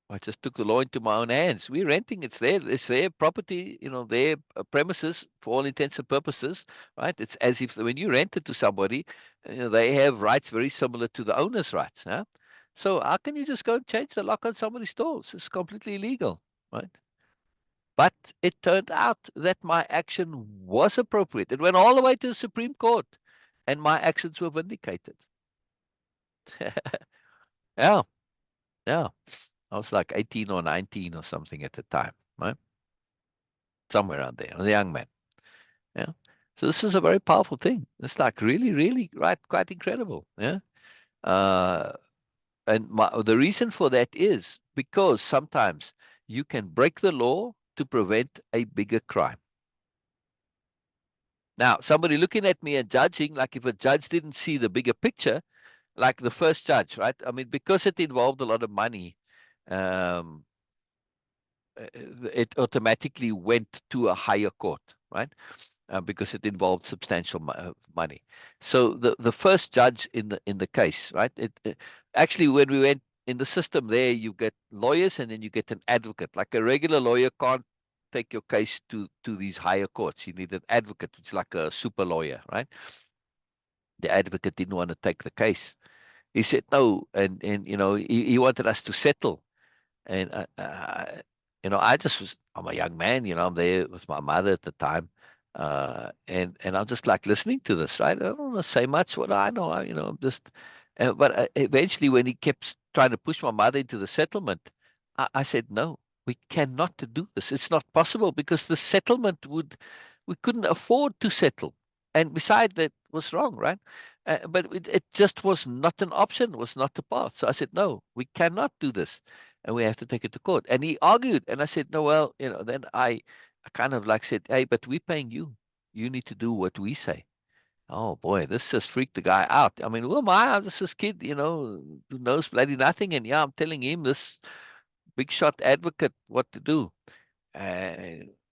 I just took the law into my own hands. We're renting; it's their property, their premises for all intents and purposes, right? It's as if when you rent it to somebody, they have rights very similar to the owner's rights. Yeah? So how can you just go and change the lock on somebody's door? It's completely illegal, right? But it turned out that my action was appropriate. It went all the way to the Supreme Court, and my actions were vindicated. Yeah, yeah. I was like 18 or 19 or something at the time, right? somewhere around there. I was a young man. Yeah. So this is a very powerful thing. It's like really, really, right, quite incredible. Yeah. Uh, and the reason for that is because sometimes you can break the law to prevent a bigger crime. Now, somebody looking at me and judging, like if a judge didn't see the bigger picture, like the first judge, right? I mean, because it involved a lot of money, um, it automatically went to a higher court, right? Because it involved substantial money. So the first judge in the case, right? Actually, when we went in the system there, you get lawyers and then you get an advocate. Like a regular lawyer can't take your case to these higher courts. You need an advocate, which is like a super lawyer, right? The advocate didn't want to take the case. He said no, and he wanted us to settle. And I just I'm a young man, I'm there with my mother at the time, and I'm just like listening to this, right? I don't want to say much. What I know, I'm just. But eventually, when he kept trying to push my mother into the settlement, I said no. We cannot do this. It's not possible because the settlement we couldn't afford to settle, and besides that was wrong, right? But it just was not an option, was not the path. So I said no, we cannot do this and we have to take it to court. And he argued, and I said, no, well, then I kind of like said, hey, but we're paying you. You need to do what we say. Oh boy, this just freaked the guy out. I mean, who am I? I'm just this kid, who knows bloody nothing. And yeah, I'm telling him, this big shot advocate, what to do.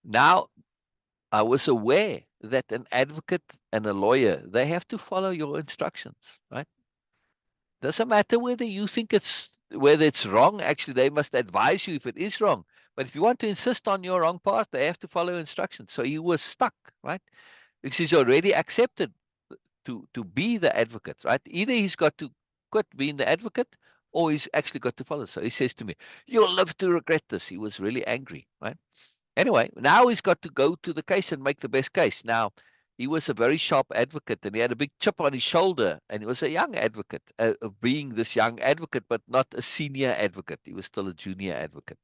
Now I was aware that an advocate and a lawyer, they have to follow your instructions, right? Doesn't matter whether it's wrong. Actually, they must advise you if it is wrong. But if you want to insist on your wrong path, they have to follow instructions. So he was stuck, right? Because he's already accepted to be the advocate, right? Either he's got to quit being the advocate or he's actually got to follow. So he says to me, "You'll live to regret this." He was really angry, right? Anyway, now he's got to go to the case and make the best case. Now, he was a very sharp advocate and he had a big chip on his shoulder, and he was a young advocate, of being this young advocate, but not a senior advocate. He was still a junior advocate.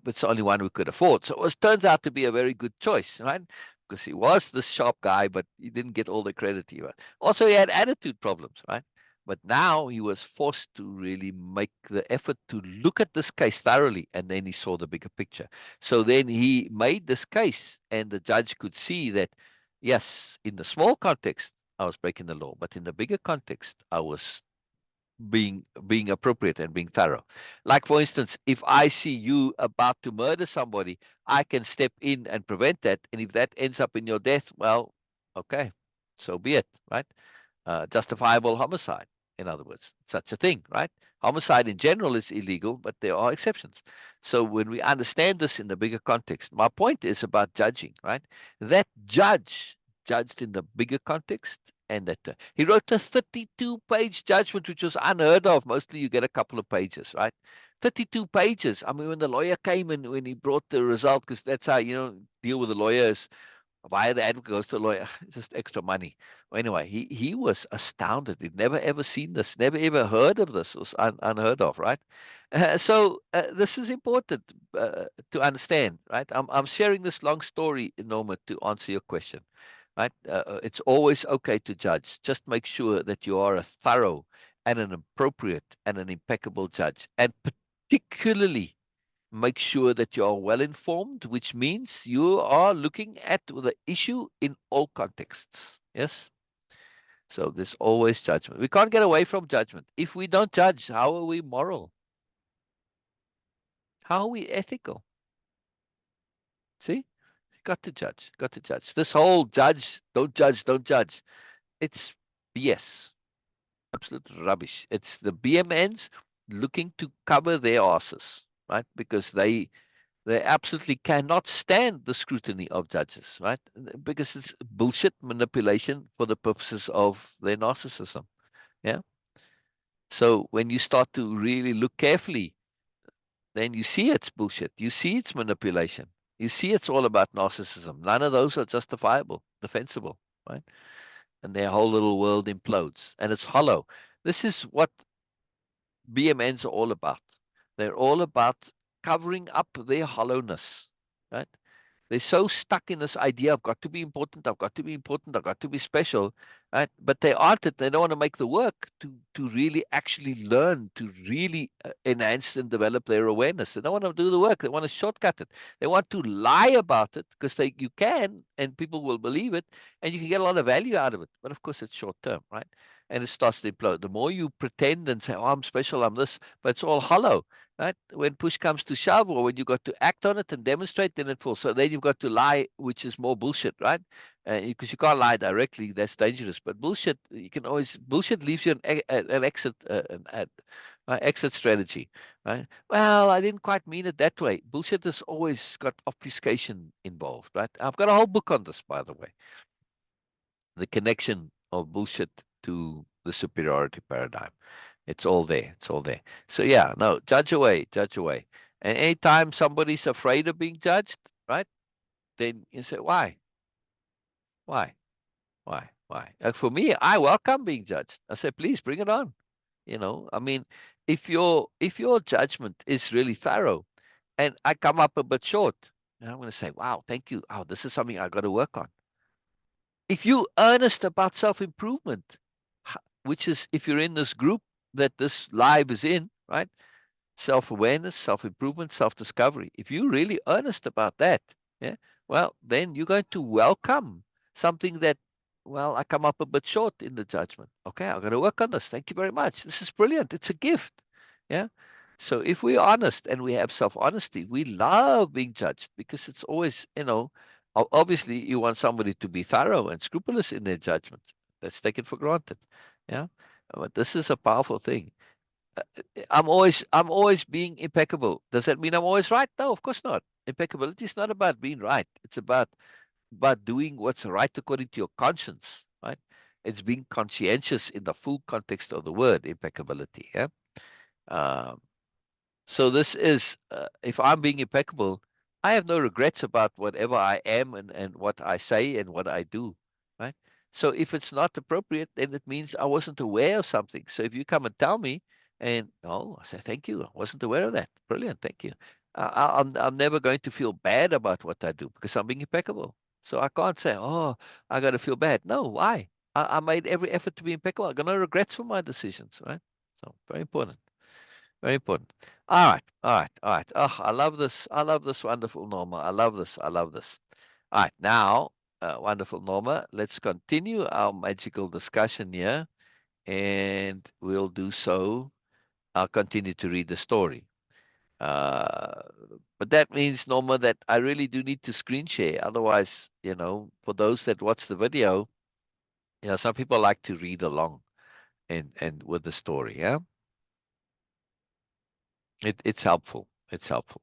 It's the only one we could afford. So turns out to be a very good choice, right? Because he was this sharp guy, but he didn't get all the credit he was. Also, he had attitude problems, right? But now he was forced to really make the effort to look at this case thoroughly, and then he saw the bigger picture. So then he made this case, and the judge could see that, yes, in the small context, I was breaking the law, but in the bigger context, I was being appropriate and being thorough. Like for instance, if I see you about to murder somebody, I can step in and prevent that. And if that ends up in your death, well, okay, so be it, right? Justifiable homicide, in other words, such a thing, right? Homicide in general is illegal, but there are exceptions. So when we understand this in the bigger context, my point is about judging, right? That judge judged in the bigger context, and that he wrote a 32-page judgment, which was unheard of. Mostly you get a couple of pages, right? 32 pages. I mean, when the lawyer came and when he brought the result, because that's how, deal with the lawyers, via the advocate goes to the lawyer, just extra money. Well, anyway, he was astounded. He'd never ever seen this, never ever heard of this. It was unheard of, right? So this is important to understand, right? I'm sharing this long story, Norma, to answer your question, right? It's always okay to judge. Just make sure that you are a thorough and an appropriate and an impeccable judge, and particularly make sure that you are well informed, which means you are looking at the issue in all contexts. Yes. So there's always judgment. We can't get away from judgment. If we don't judge, how are we moral? How are we ethical? See, got to judge, got to judge. This whole judge, don't judge, don't judge. It's BS, absolute rubbish. It's the BMNs looking to cover their asses, right? Because they absolutely cannot stand the scrutiny of judges, right? Because it's bullshit manipulation for the purposes of their narcissism. Yeah. So when you start to really look carefully, then you see it's bullshit. You see it's manipulation. You see it's all about narcissism. None of those are justifiable, defensible, right? And their whole little world implodes and it's hollow. This is what BMNs are all about. They're all about covering up their hollowness, right? They're so stuck in this idea, I've got to be important, I've got to be important, I've got to be special, right? But they aren't it. They don't want to make the work to really actually learn, to really enhance and develop their awareness. They don't want to do the work. They want to shortcut it. They want to lie about it because you can, and people will believe it, and you can get a lot of value out of it. But of course, it's short term, right? And it starts to implode. The more you pretend and say, "Oh, I'm special, I'm this," but it's all hollow, right? When push comes to shove, or when you got to act on it and demonstrate, then it falls. So then you've got to lie, which is more bullshit, right? Because you can't lie directly, that's dangerous. But bullshit, you can always bullshit leaves you an exit exit strategy, right? Well, I didn't quite mean it that way. Bullshit has always got obfuscation involved, right? I've got a whole book on this, by the way, the connection of bullshit to the superiority paradigm. It's all there. It's all there. So yeah, no, judge away, judge away. And anytime somebody's afraid of being judged, right? Then you say, why? Why? Why? Why? For me, I welcome being judged. I say, please bring it on. I mean, if your judgment is really thorough and I come up a bit short, and I'm going to say, wow, thank you. Oh, this is something I got to work on. If you earnest about self-improvement, which is if you're in this group that this live is in, right? Self-awareness, self-improvement, self-discovery. If you're really earnest about that, yeah, well, then you're going to welcome something that, well, I come up a bit short in the judgment. Okay, I'm going to work on this. Thank you very much. This is brilliant. It's a gift. Yeah. So if we're honest and we have self-honesty, we love being judged because it's always, obviously you want somebody to be thorough and scrupulous in their judgment. That's taken for granted. Yeah. But this is a powerful thing. I'm always being impeccable. Does that mean I'm always right? No, of course not. Impeccability is not about being right. It's about doing what's right according to your conscience, right? It's being conscientious in the full context of the word impeccability. Yeah. Um, so this is, if I'm being impeccable, I have no regrets about whatever I am and what I say and what I do, right? So if it's not appropriate, then it means I wasn't aware of something. So if you come and tell me, and oh, I say thank you, I wasn't aware of that. Brilliant, thank you. I'm never going to feel bad about what I do because I'm being impeccable. So I can't say, oh, I got to feel bad. No, why? I made every effort to be impeccable. I got no regrets for my decisions, right? So very important. Very important. All right, all right, all right. Oh, I love this. I love this wonderful Norma. I love this. I love this. All right, now, wonderful Norma, let's continue our magical discussion here, and we'll do so. I'll continue to read the story. Uh, but that means, Norma, that I really do need to screen share. Otherwise, for those that watch the video, some people like to read along and with the story. Yeah, it's helpful. It's helpful.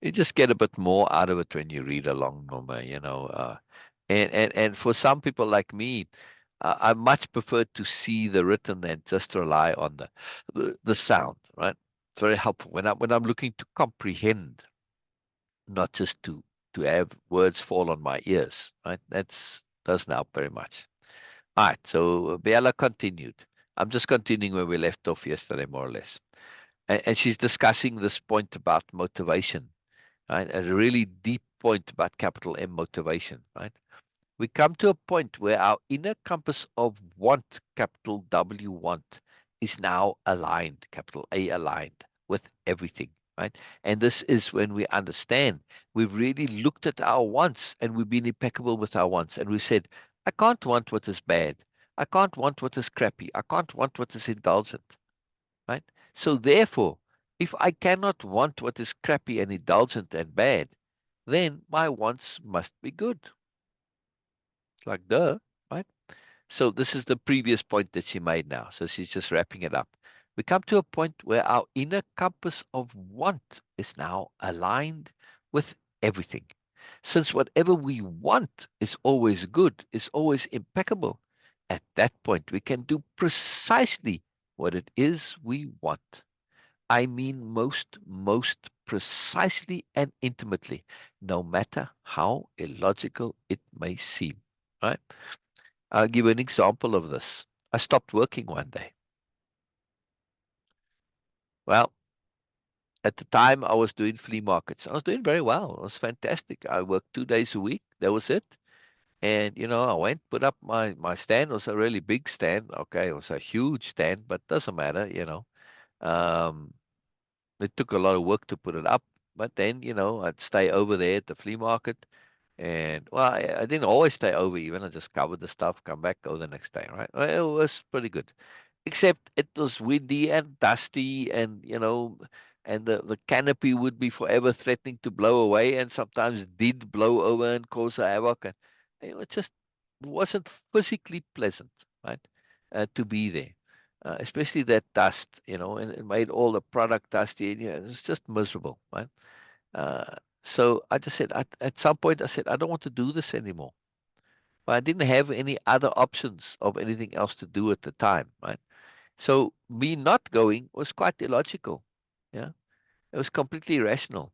You just get a bit more out of it when you read along, Norma. And for some people like me, I much prefer to see the written than just rely on the sound, right? It's very helpful when I'm looking to comprehend, not just to have words fall on my ears, right? That's doesn't help very much. All right, so Biella continued. I'm just continuing where we left off yesterday, more or less. And she's discussing this point about motivation, right? A really deep point about capital M motivation, right? We come to a point where our inner compass of want, capital W want, is now aligned, capital A aligned with everything, right? And this is when we understand we've really looked at our wants and we've been impeccable with our wants. And we said, I can't want what is bad. I can't want what is crappy. I can't want what is indulgent, right? So therefore, if I cannot want what is crappy and indulgent and bad, then my wants must be good. It's like duh, right? So this is the previous point that she made now. So she's just wrapping it up. We come to a point where our inner compass of want is now aligned with everything. Since whatever we want is always good, is always impeccable, at that point we can do precisely what it is we want. I mean most precisely and intimately, no matter how illogical it may seem. Right? I'll give you an example of this. I stopped working one day. Well, at the time I was doing flea markets. I was doing very well. It was fantastic. I worked 2 days a week. That was it. And I went, put up my stand. It was a really big stand. Okay, it was a huge stand, but doesn't matter. Um, it took a lot of work to put it up, but then I'd stay over there at the flea market, and well, I didn't always stay over. Even I just covered the stuff, come back, go the next day. Right? Well, it was pretty good, except it was windy and dusty, and and the canopy would be forever threatening to blow away, and sometimes did blow over and cause a havoc, and it just wasn't physically pleasant, right, to be there, especially that dust, and it made all the product dusty, and it was just miserable, right. So I just said, at some point, I said, I don't want to do this anymore. But I didn't have any other options of anything else to do at the time, right? So me not going was quite illogical. Yeah, it was completely irrational.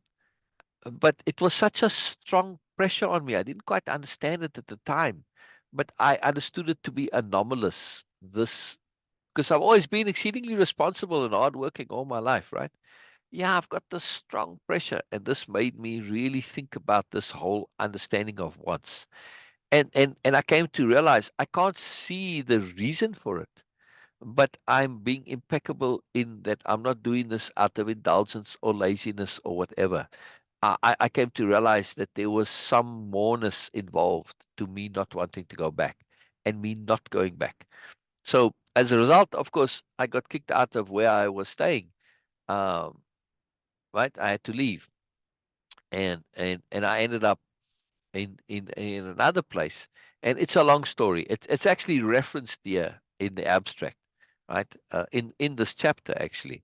But it was such a strong pressure on me. I didn't quite understand it at the time, but I understood it to be anomalous. This because I've always been exceedingly responsible and hardworking all my life, right? Yeah, I've got this strong pressure, and this made me really think about this whole understanding of wants. And I came to realize I can't see the reason for it, but I'm being impeccable in that I'm not doing this out of indulgence or laziness or whatever. I came to realize that there was some moreness involved to me not wanting to go back and me not going back. So as a result, of course, I got kicked out of where I was staying. Um, right, I had to leave, and I ended up in another place. And it's a long story. It's actually referenced here in the abstract, right? In this chapter actually.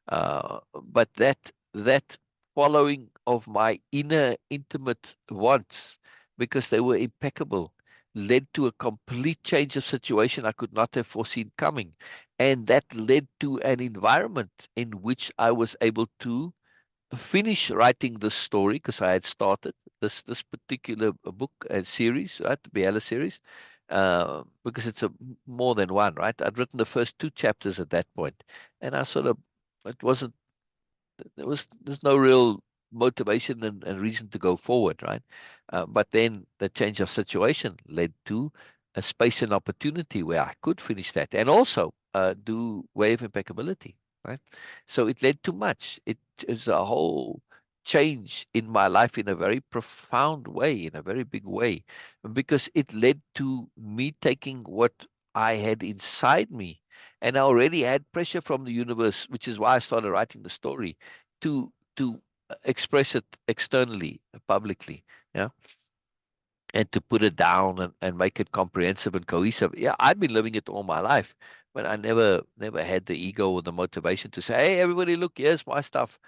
But that following of my inner intimate wants, because they were impeccable, led to a complete change of situation I could not have foreseen coming. And that led to an environment in which I was able to finish writing this story, because I had started this particular book and series, right, the Biella series, because it's more than one, right? I'd written the first two chapters at that point, and I sort of it wasn't there's no real motivation and reason to go forward, right? But then the change of situation led to a space and opportunity where I could finish that and also do Way of Impeccability, right? So it led to much. It is a whole change in my life in a very profound way, in a very big way, because it led to me taking what I had inside me, and I already had pressure from the universe, which is why I started writing the story to express it externally, publicly, yeah, and to put it down and make it comprehensive and cohesive. Yeah, I've been living it all my life, but I never had the ego or the motivation to say, "Hey, everybody, look, here's my stuff."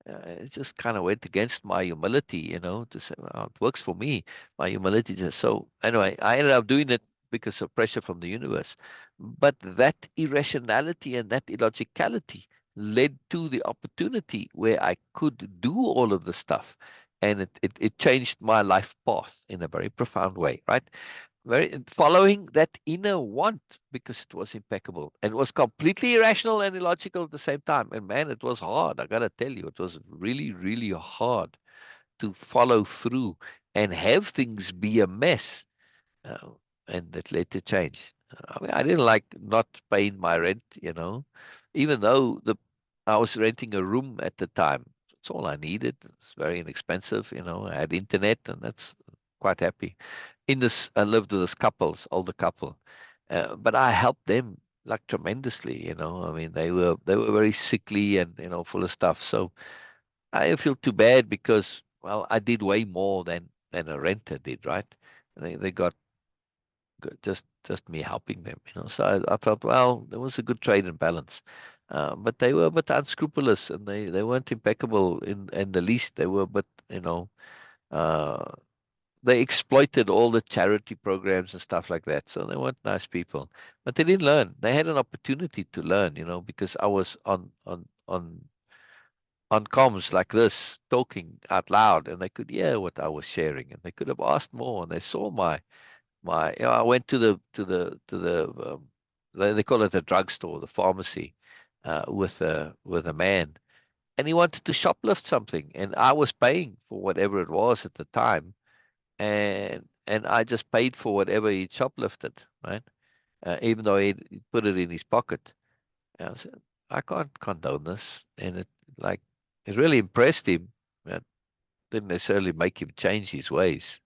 It just kind of went against my humility, to say, "Well, it works for me." My humility just so anyway. I ended up doing it because of pressure from the universe, but that irrationality and that illogicality led to the opportunity where I could do all of the stuff, and it changed my life path in a very profound way, right? Very following that inner want, because it was impeccable and it was completely irrational and illogical at the same time. And man, it was hard. I gotta tell you, it was really, really hard to follow through and have things be a mess, uh, and that led to change. I mean, I didn't like not paying my rent, even though I was renting a room at the time. That's all I needed. It's very inexpensive, I had internet, and that's quite happy. I lived with this couples, older couple, but I helped them like tremendously. I mean, they were very sickly and full of stuff. So I didn't feel too bad because, well, I did way more than a renter did, right? They got good, just me helping them, So I felt, well, there was a good trade and balance, but they were a bit unscrupulous, and they weren't impeccable in the least. They were, but uh, they exploited all the charity programs and stuff like that. So they weren't nice people, but they didn't learn. They had an opportunity to learn, because I was on comms like this, talking out loud, and they could hear what I was sharing, and they could have asked more, and they saw I went to the they call it a drugstore, the pharmacy, with a man, and he wanted to shoplift something, and I was paying for whatever it was at the time, and I just paid for whatever he shoplifted, right? Even though he put it in his pocket. And I said, I can't condone this, and it really impressed him. It didn't necessarily make him change his ways.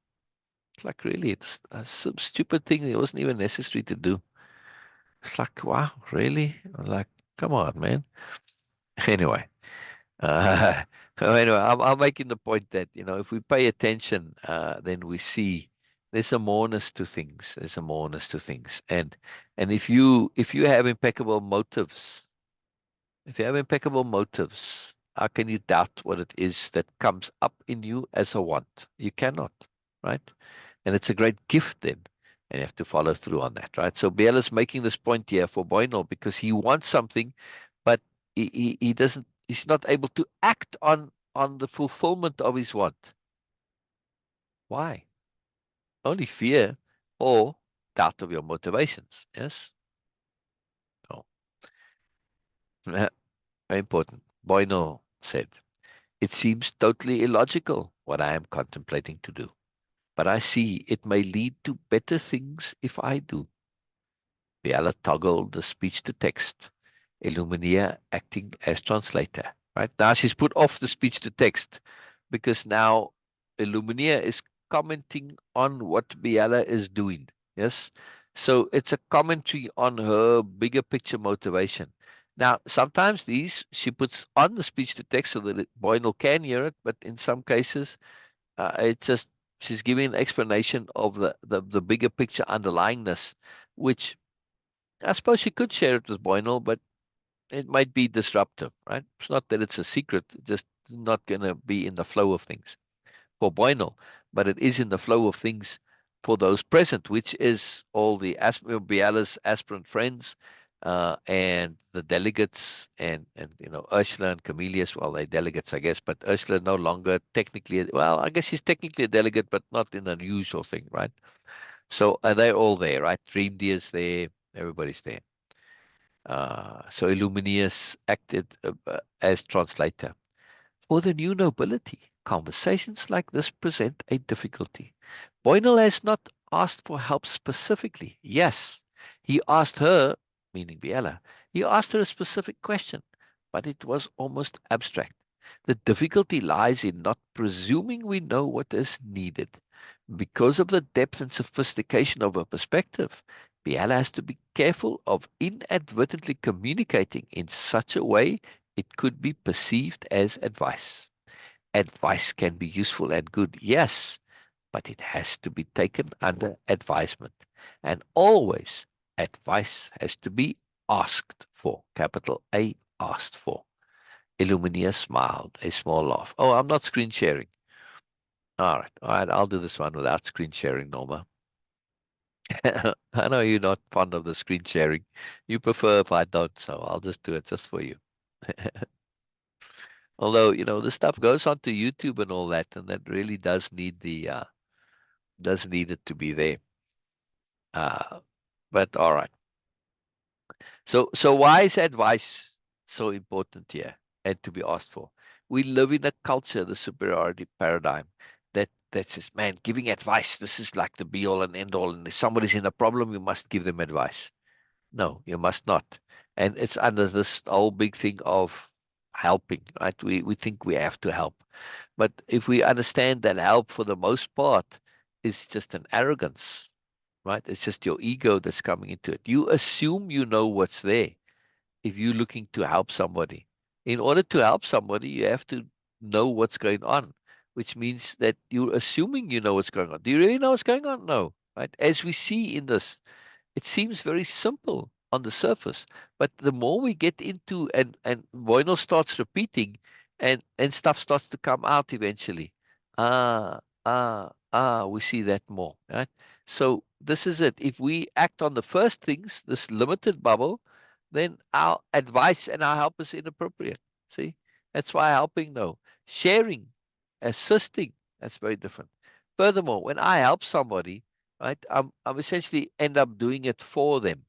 It's like, really, it's some stupid thing that wasn't even necessary to do. It's like, wow, really? I'm like, come on, man. Anyway, uh, anyway, I'm making the point that, if we pay attention, then we see there's a moreness to things. There's a moreness to things, and if you have impeccable motives, how can you doubt what it is that comes up in you as a want? You cannot, right? And it's a great gift then. And you have to follow through on that, right? So Biella's making this point here for Boynal because he wants something, but he doesn't, he's not able to act on the fulfillment of his want. Why? Only fear or doubt of your motivations. Yes? Oh, very important. Boynal said, "It seems totally illogical what I am contemplating to do, but I see it may lead to better things if I do." Biella toggled the speech to text, Illumina acting as translator. Right now, she's put off the speech to text because now Illumina is commenting on what Biella is doing. Yes, so it's a commentary on her bigger picture motivation. Now, sometimes these she puts on the speech to text so that Boynal can hear it, but in some cases, it's just she's giving an explanation of the bigger picture underlyingness, which I suppose she could share it with Boynal, but it might be disruptive, right? It's not that it's a secret, it's just not going to be in the flow of things for Boynal, but it is in the flow of things for those present, which is all the Biella's aspirant friends and the delegates, and Ursula and Camillus. Well, they're delegates, I guess, but Ursula no longer technically. Well, I guess she's technically a delegate, but not in an usual thing, right? So they're all there, right? Dream Deer's there, everybody's there. So Illuminaeus acted as translator. For the new nobility, conversations like this present a difficulty. Boynal has not asked for help specifically. Yes, he asked her, meaning Biella, he asked her a specific question, but it was almost abstract. The difficulty lies in not presuming we know what is needed. Because of the depth and sophistication of her perspective, Biella has to be careful of inadvertently communicating in such a way it could be perceived as advice. Advice can be useful and good, yes, but it has to be taken under advisement. And always, advice has to be asked for. Capital A, asked for. Illumina smiled, a small laugh. Oh, I'm not screen sharing. All right, I'll do this one without screen sharing, Norma. I know you're not fond of the screen sharing. You prefer if I don't, so I'll just do it just for you. Although, this stuff goes onto YouTube and all that, and that really does need it to be there. But all right. So why is advice so important here and to be asked for? We live in a culture, the superiority paradigm, that says, man, giving advice, this is like the be all and end all. And if somebody's in a problem, you must give them advice. No, you must not. And it's under this whole big thing of helping, right? We think we have to help. But if we understand that help for the most part is just an arrogance, right? It's just your ego that's coming into it. You assume you know what's there if you're looking to help somebody. In order to help somebody, you have to know what's going on, which means that you're assuming you know what's going on. Do you really know what's going on? No, right? As we see in this, it seems very simple on the surface, but the more we get into and Boynal starts repeating, and stuff starts to come out eventually. We see that more, right? So this is it. If we act on the first things, this limited bubble, then our advice and our help is inappropriate. See, that's why helping, no, sharing, assisting, that's very different. Furthermore, when I help somebody, right, I'm essentially end up doing it for them.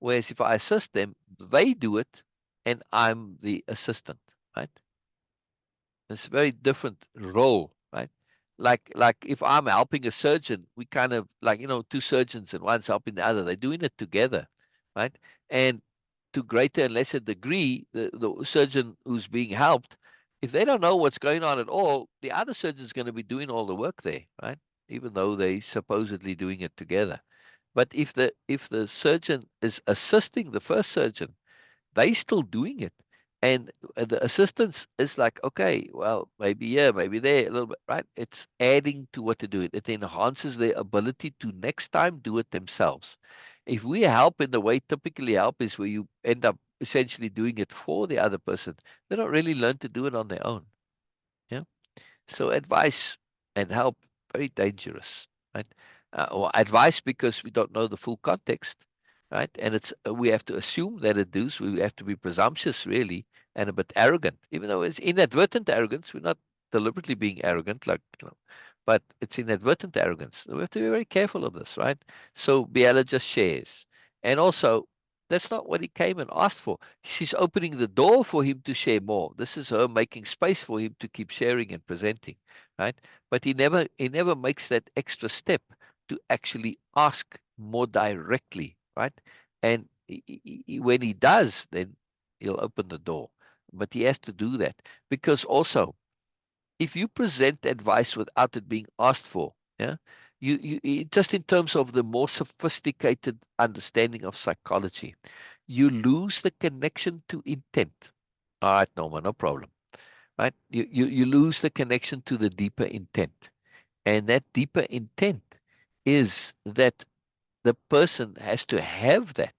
Whereas if I assist them, they do it, and I'm the assistant, right? It's a very different role, right? Like if I'm helping a surgeon, we kind of like, two surgeons and one's helping the other. They're doing it together, right? And to greater and lesser degree, the surgeon who's being helped, if they don't know what's going on at all, the other surgeon's going to be doing all the work there, right? Even though they supposedly doing it together. But if the surgeon is assisting the first surgeon, they still doing it. And the assistance is like, okay, well, maybe here, maybe there, a little bit, right? It's adding to what they're doing. It enhances their ability to next time do it themselves. If we help in the way typically help is where you end up essentially doing it for the other person, they don't really learn to do it on their own. Yeah. So advice and help, very dangerous, right? Or advice because we don't know the full context, right? And it's we have to assume that it does. We have to be presumptuous, really, and a bit arrogant, even though it's inadvertent arrogance. We're not deliberately being arrogant, like but it's inadvertent arrogance. We have to be very careful of this, right? So Biella just shares, and also that's not what he came and asked for. She's opening the door for him to share more. This is her making space for him to keep sharing and presenting, right? But he never makes that extra step to actually ask more directly, right? And when he does, then he'll open the door. But he has to do that because also, if you present advice without it being asked for, yeah, just in terms of the more sophisticated understanding of psychology, you lose the connection to intent. All right, Norma, no problem. Right? You lose the connection to the deeper intent. And that deeper intent is that the person has to have that.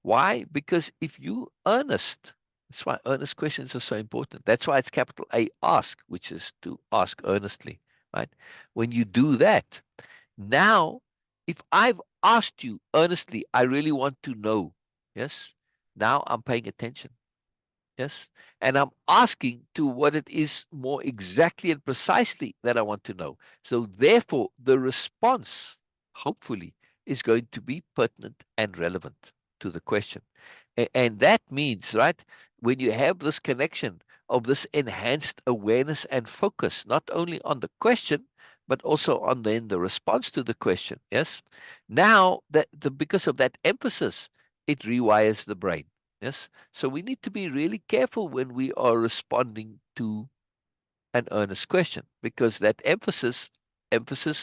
Why? Because if you earnest, that's why earnest questions are so important. That's why it's capital A, ask, which is to ask earnestly, right? When you do that, now, if I've asked you earnestly, I really want to know, yes, now I'm paying attention. Yes. And I'm asking to what it is more exactly and precisely that I want to know. So therefore, the response, hopefully, is going to be pertinent and relevant to the question. And that means, right, when you have this connection of this enhanced awareness and focus, not only on the question, but also on then the response to the question. Yes. Now that because of that emphasis, it rewires the brain. Yes. So we need to be really careful when we are responding to an earnest question because that emphasis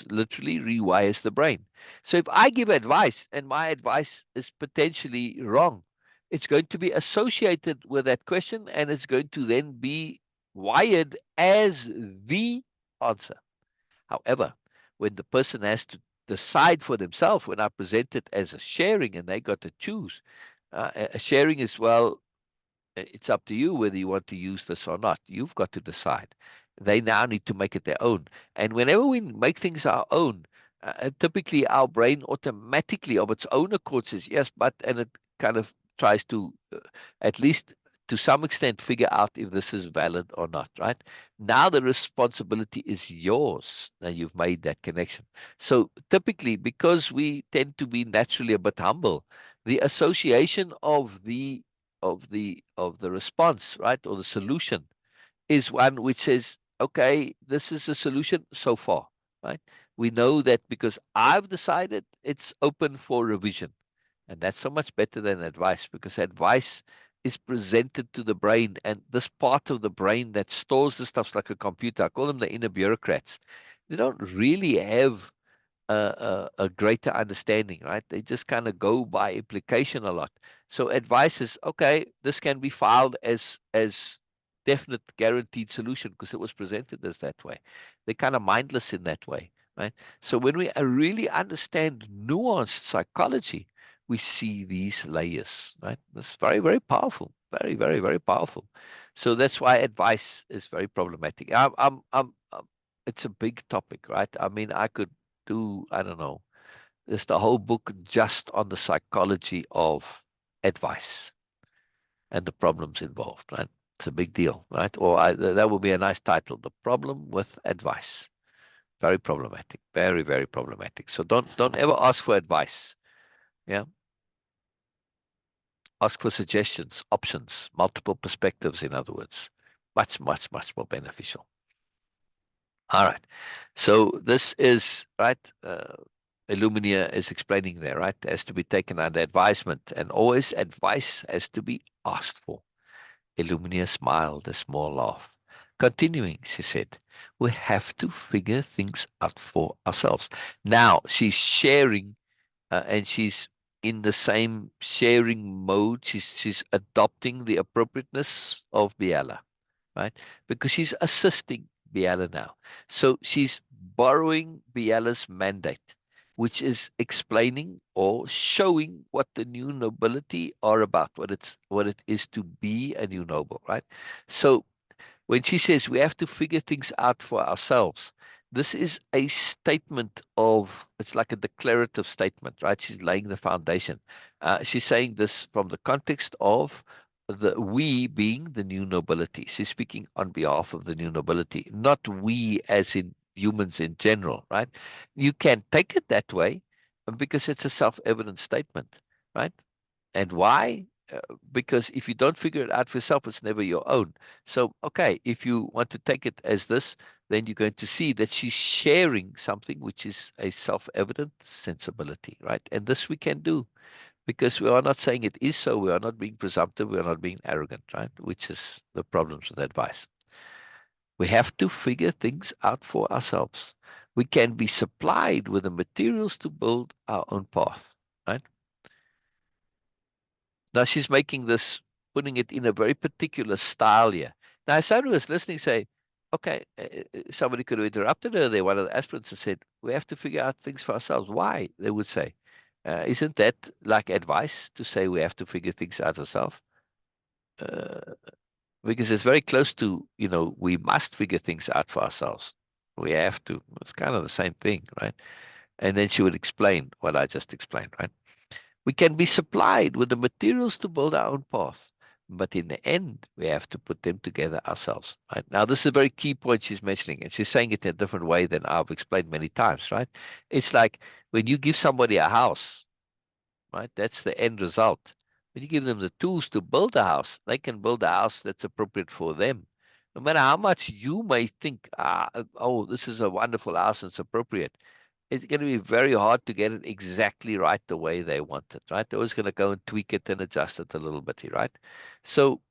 literally rewires the brain. So if I give advice and my advice is potentially wrong, it's going to be associated with that question and it's going to then be wired as the answer. However, when the person has to decide for themselves, when I present it as a sharing and they got to choose, a sharing is, well, it's up to you whether you want to use this or not. You've got to decide. They now need to make it their own. And whenever we make things our own, typically our brain automatically of its own accord says yes, but, and it kind of tries to, at least to some extent, figure out if this is valid or not, right? Now the responsibility is yours. Now you've made that connection. So typically, because we tend to be naturally a bit humble, the association of the response, right, or the solution is one which says, okay, this is a solution so far, right? We know that because I've decided it's open for revision. And that's so much better than advice because advice is presented to the brain and this part of the brain that stores the stuff like a computer. I call them the inner bureaucrats. They don't really have a greater understanding, right? They just kind of go by implication a lot. So advice is okay. This can be filed as definite guaranteed solution because it was presented as that way. They're kind of mindless in that way, right? So when we really understand nuanced psychology, we see these layers, right? That's very, very powerful. Very, very, very powerful. So that's why advice is very problematic. It's a big topic, right? I mean, I could do, I don't know, there's the whole book just on the psychology of advice and the problems involved, right? It's a big deal, right? Or that would be a nice title, The Problem with Advice. Very problematic, very, very problematic. So don't ever ask for advice. Yeah. Ask for suggestions, options, multiple perspectives, in other words. Much, much, much more beneficial. All right. So this is, right, Illumina is explaining there, right, has to be taken under advisement, and always advice has to be asked for. Illumina smiled a small laugh. Continuing, she said, we have to figure things out for ourselves. Now she's sharing, and she's in the same sharing mode. She's adopting the appropriateness of Biella, right? Because she's assisting Biella now. So she's borrowing Biella's mandate, which is explaining or showing what the new nobility are about, what it is to be a new noble, right? So when she says we have to figure things out for ourselves, this is a statement of, it's like a declarative statement, right? She's laying the foundation. She's saying this from the context of the we being the new nobility. She's speaking on behalf of the new nobility, not we as in humans in general, right? You can take it that way because it's a self-evident statement, right? And why? Because if you don't figure it out for yourself, it's never your own. So, okay, if you want to take it as this, then you're going to see that she's sharing something which is a self-evident sensibility, right? And this we can do because we are not saying it is so. We are not being presumptive. We are not being arrogant, right? Which is the problems with advice. We have to figure things out for ourselves. We can be supplied with the materials to build our own path, right? Now she's making this, putting it in a very particular style here. Now, if somebody was listening, say, okay, somebody could have interrupted her there, one of the aspirants, and said, we have to figure out things for ourselves. Why? They would say, isn't that like advice to say we have to figure things out ourselves? Uh, because it's very close to, we must figure things out for ourselves. We have to. It's kind of the same thing, right? And then she would explain what I just explained, right? We can be supplied with the materials to build our own path, but in the end, we have to put them together ourselves. Right? Now, this is a very key point she's mentioning, and she's saying it in a different way than I've explained many times, right? It's like when you give somebody a house, right? That's the end result. When you give them the tools to build a house, they can build a house that's appropriate for them. No matter how much you may think, oh, this is a wonderful house and it's appropriate, it's going to be very hard to get it exactly right the way they want it, right? They're always going to go and tweak it and adjust it a little bit, right? So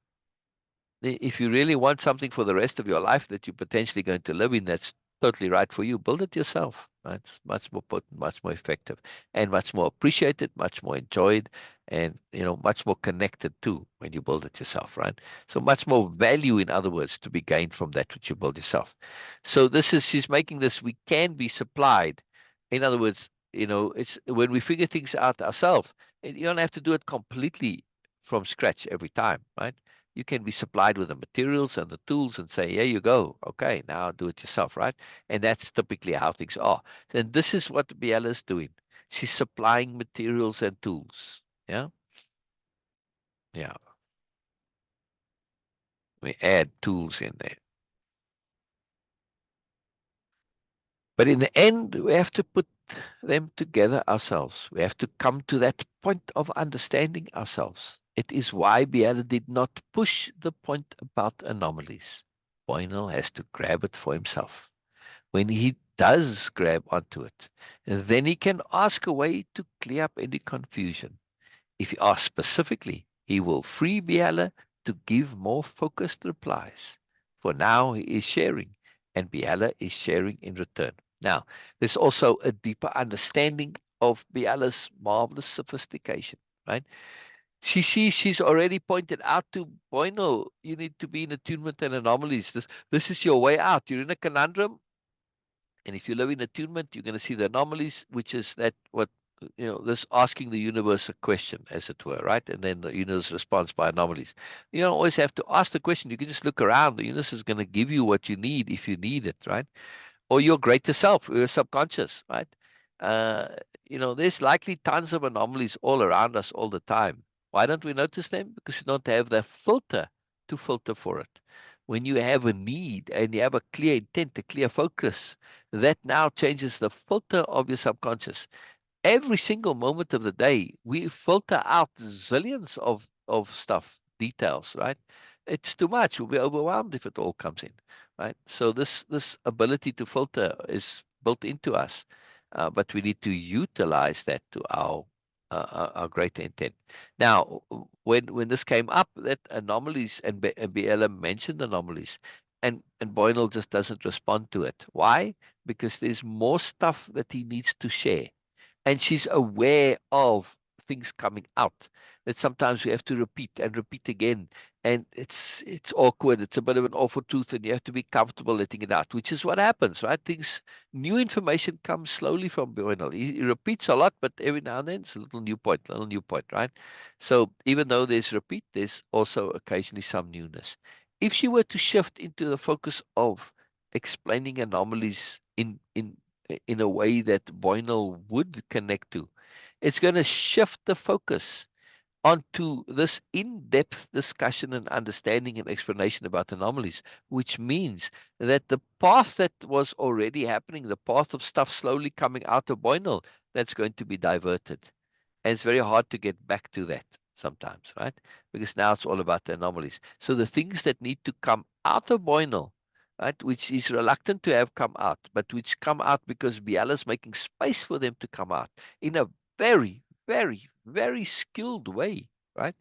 if you really want something for the rest of your life that you're potentially going to live in that's totally right for you, build it yourself. Right? It's much more potent, much more effective, and much more appreciated, much more enjoyed, and much more connected too when you build it yourself, right? So much more value, in other words, to be gained from that which you build yourself. So she's making this, we can be supplied. In other words, it's when we figure things out ourselves, you don't have to do it completely from scratch every time, right? You can be supplied with the materials and the tools and say, here you go. Okay, now do it yourself, right? And that's typically how things are. And this is what Biella is doing. She's supplying materials and tools. Yeah. Yeah. We add tools in there. But in the end, we have to put them together ourselves. We have to come to that point of understanding ourselves. It is why Biella did not push the point about anomalies. Boynal has to grab it for himself. When he does grab onto it, then he can ask a way to clear up any confusion. If he asks specifically, he will free Biella to give more focused replies. For now, he is sharing, and Biella is sharing in return. Now, there's also a deeper understanding of Biella's marvelous sophistication, right? She sees, she's already pointed out to Boynal, you need to be in attunement and anomalies. This is your way out. You're in a conundrum. And if you live in attunement, you're going to see the anomalies, which is that what, this asking the universe a question, as it were, right? And then the universe responds by anomalies. You don't always have to ask the question. You can just look around. The universe is going to give you what you need if you need it, right? Or your greater self, or your subconscious, right? Uh, there's likely tons of anomalies all around us all the time. Why don't we notice them? Because we don't have the filter to filter for it. When you have a need and you have a clear intent, a clear focus, that now changes the filter of your subconscious. Every single moment of the day, we filter out zillions of of stuff, details, right? It's too much. We'll be overwhelmed if it all comes in, right? So this ability to filter is built into us, but we need to utilize that to our greater intent. Now, when this came up, that anomalies and Biella mentioned anomalies, and Boynal just doesn't respond to it. Why? Because there's more stuff that he needs to share, and she's aware of things coming out that sometimes we have to repeat and repeat again, and it's awkward. It's a bit of an awful truth, and you have to be comfortable letting it out, which is what happens, right? Things, new information comes slowly from Boynal. He repeats a lot, but every now and then it's a little new point, right? So even though there's repeat, there's also occasionally some newness. If she were to shift into the focus of explaining anomalies in a way that Boynal would connect to, it's going to shift the focus onto this in-depth discussion and understanding and explanation about anomalies, which means that the path that was already happening, the path of stuff slowly coming out of Boynal, that's going to be diverted. And it's very hard to get back to that sometimes, right? Because now it's all about the anomalies. So the things that need to come out of Boynal, right, which is reluctant to have come out, but which come out because Biella's making space for them to come out in a very, very, very skilled way, right?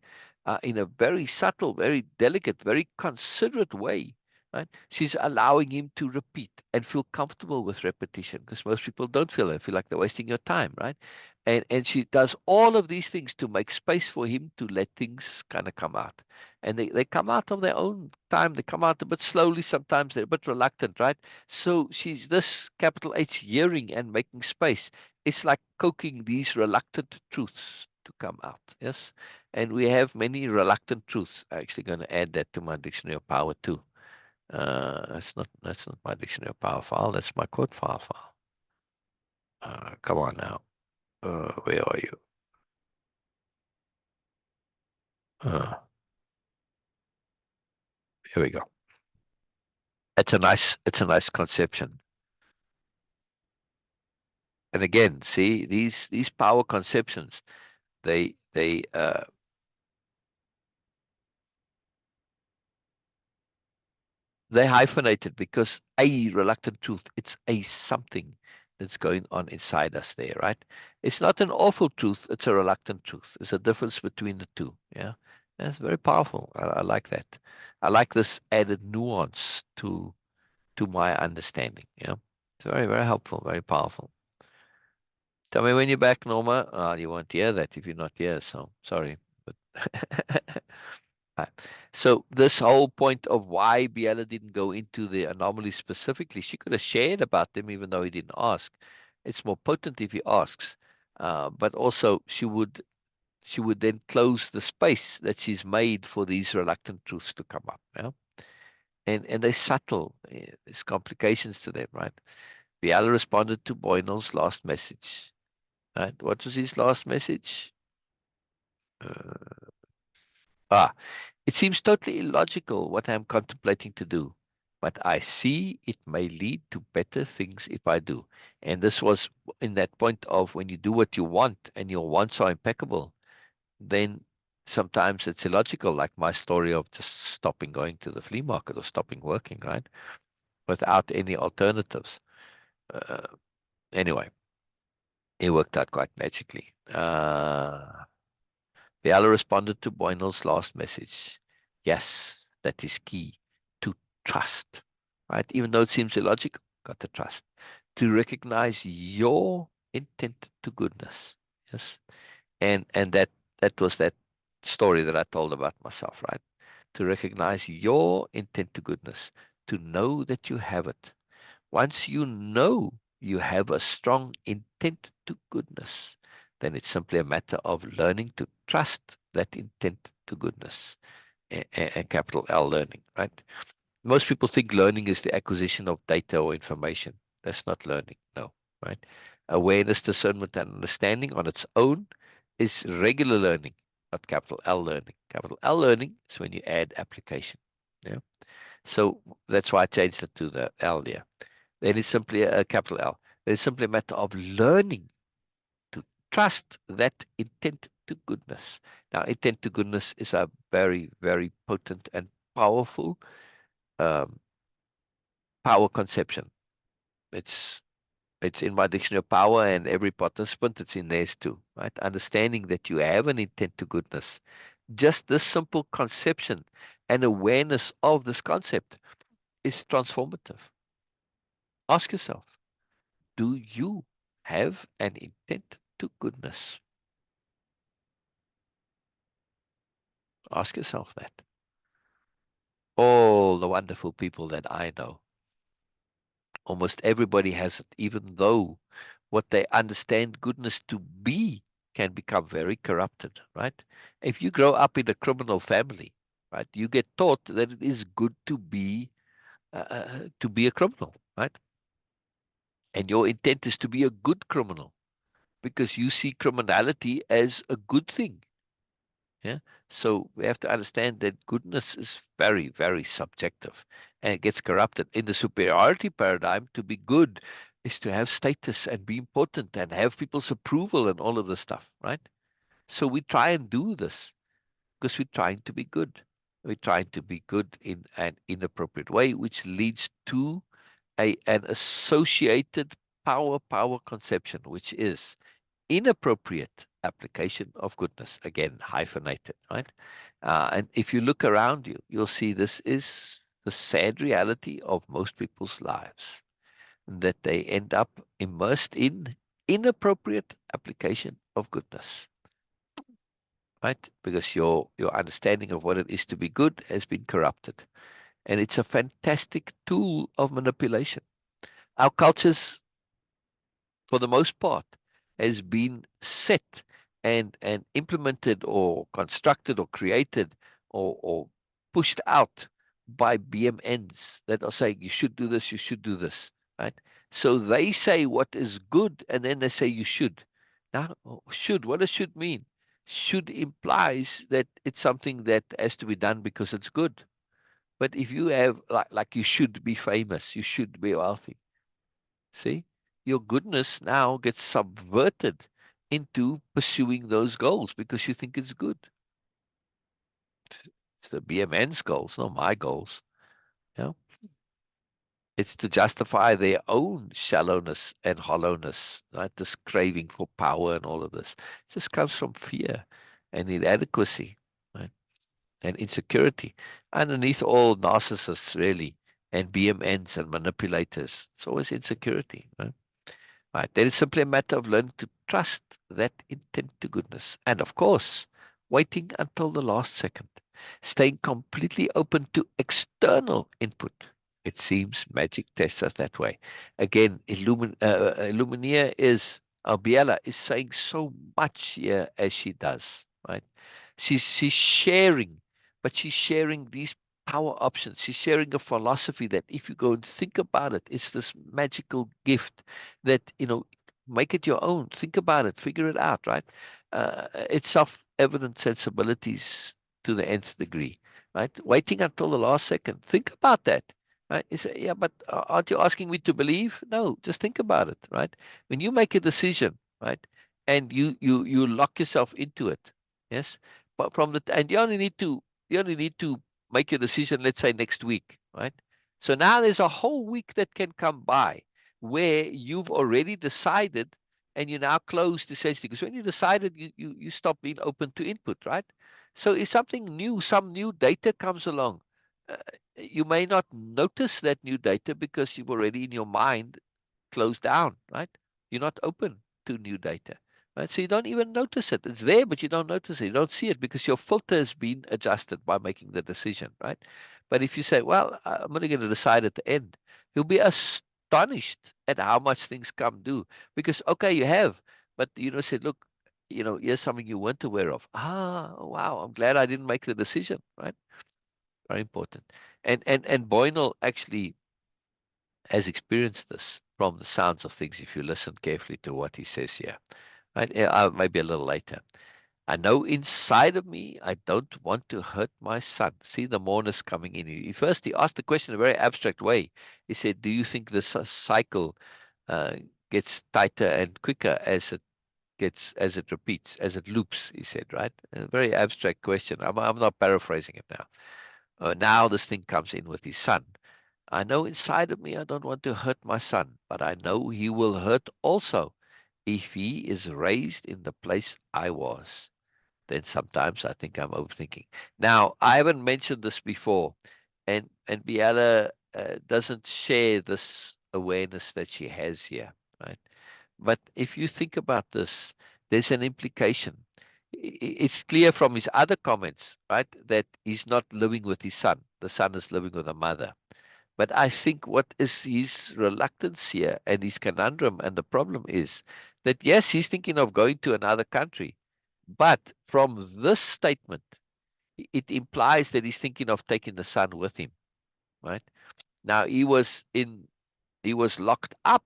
In a very subtle, very delicate, very considerate way, right? She's allowing him to repeat and feel comfortable with repetition, because most people don't feel that, feel like they're wasting your time, right? And she does all of these things to make space for him to let things kind of come out. And they come out of their own time. They come out a bit slowly sometimes. They're a bit reluctant, right? So she's this capital H hearing and making space. It's like coaxing these reluctant truths to come out. Yes. And we have many reluctant truths. I'm actually going to add that to my dictionary of power too. That's not my dictionary of power file. That's my quote file. Come on now. Where are you? Uh, Here we go. It's a nice conception. And again, see these power conceptions, they they hyphenated because a reluctant truth, it's a something that's going on inside us there, right? It's not an awful truth, it's a reluctant truth. There's a difference between the two. Yeah. That's very powerful. I like that. I like this added nuance to my understanding. Yeah. It's very, very helpful, very powerful. Tell me when you're back, Norma. You won't hear that if you're not here, so sorry. But Right. So this whole point of why Biella didn't go into the anomalies specifically, she could have shared about them even though he didn't ask. It's more potent if he asks. But also she would then close the space that she's made for these reluctant truths to come up. Yeah. And they're subtle. There's complications to them, right? Biella responded to Boynal's last message. Right? What was his last message? Uh, it seems totally illogical what I am contemplating to do, but I see it may lead to better things if I do. And this was in that point of when you do what you want and your wants are impeccable, then sometimes it's illogical, like my story of just stopping going to the flea market or stopping working, right? Without any alternatives. Uh, anyway, it worked out quite magically. Biella responded to Boynal's last message. Yes, that is key. To trust, right? Even though it seems illogical, got to trust. To recognize your intent to goodness. Yes. And that was that story that I told about myself, right? To recognize your intent to goodness, to know that you have it. Once you know you have a strong intent to goodness, then it's simply a matter of learning to trust that intent to goodness, and capital L learning, right? Most people think learning is the acquisition of data or information. That's not learning, no, right? Awareness, discernment, and understanding on its own is regular learning, not capital L learning. Capital L learning is when you add application. Yeah. So that's why I changed it to the L there. Then it's simply a capital L. It's simply a matter of learning to trust that intent to goodness. Now, intent to goodness is a very, very potent and powerful um, power conception. It's in my dictionary of power, and every participant, it's in theirs too, right? Understanding that you have an intent to goodness. Just this simple conception and awareness of this concept is transformative. Ask yourself, do you have an intent to goodness? Ask yourself that. All the wonderful people that I know, almost everybody has it, even though what they understand goodness to be can become very corrupted, right? If you grow up in a criminal family, right, you get taught that it is good to be a criminal, right? And your intent is to be a good criminal because you see criminality as a good thing. Yeah. So we have to understand that goodness is very, very subjective and it gets corrupted. In the superiority paradigm, to be good is to have status and be important and have people's approval and all of this stuff, right? So we try and do this because we're trying to be good. We're trying to be good in an inappropriate way, which leads to an associated power conception, which is inappropriate application of goodness, again hyphenated, right? And if you look around you, you'll see this is the sad reality of most people's lives, that they end up immersed in inappropriate application of goodness, right? Because your understanding of what it is to be good has been corrupted, and it's a fantastic tool of manipulation. Our cultures, for the most part, has been set and implemented or constructed or created or pushed out by BMNs that are saying you should do this, you should do this, right? So they say what is good, and then they say you should. Now, should, what does should mean? Should implies that it's something that has to be done because it's good. But if you have like you should be famous, you should be wealthy. See, your goodness now gets subverted into pursuing those goals because you think it's good. It's the BMN's goals, not my goals. You know? It's to justify their own shallowness and hollowness, right? This craving for power and all of this. It just comes from fear and inadequacy, right? And insecurity. Underneath all narcissists, really, and BMNs and manipulators, it's always insecurity, right? Right. Then it's simply a matter of learning to trust that intent to goodness. And of course, waiting until the last second, staying completely open to external input. It seems magic tests us that way. Again, Illuminia is, Biella is saying so much here as she does, right? She's sharing, but she's sharing these power options. She's sharing a philosophy that if you go and think about it, it's this magical gift that, make it your own. Think about it, figure it out, right? It's self-evident sensibilities to the nth degree, right? Waiting until the last second. Think about that. Right? You say, yeah, but aren't you asking me to believe? No, just think about it, right? When you make a decision, right, and you lock yourself into it, yes, but and you only need to make your decision, let's say next week, right? So now there's a whole week that can come by where you've already decided and you're now closed essentially. Because when you decided, you stop being open to input, right? So if something new, some new data comes along, uh, you may not notice that new data because you've already in your mind closed down, right? You're not open to new data, right? So you don't even notice it. It's there, but you don't notice it. You don't see it because your filter has been adjusted by making the decision, right? But if you say, well, I'm only going to decide at the end, you'll be astonished at how much things come due because, okay, you have, but said, look, here's something you weren't aware of. Ah, wow, I'm glad I didn't make the decision, right? Very important. And Boynal actually has experienced this from the sounds of things if you listen carefully to what he says here. Right? Maybe a little later. I know inside of me I don't want to hurt my son. See the moreness coming in you. He asked the question in a very abstract way. He said, do you think this cycle uh, gets tighter and quicker as it gets, as it repeats, as it loops, he said, right? A very abstract question. I'm not paraphrasing it now. Now this thing comes in with his son. I know inside of me I don't want to hurt my son, but I know he will hurt also if he is raised in the place I was. Then sometimes I think I'm overthinking. Now, I haven't mentioned this before, and Biella doesn't share this awareness that she has here, right? But if you think about this, there's an implication. It's clear from his other comments, right, that he's not living with his son. The son is living with a mother. But I think what is his reluctance here and his conundrum and the problem is that, yes, he's thinking of going to another country. But from this statement, it implies that he's thinking of taking the son with him, right? Now he was locked up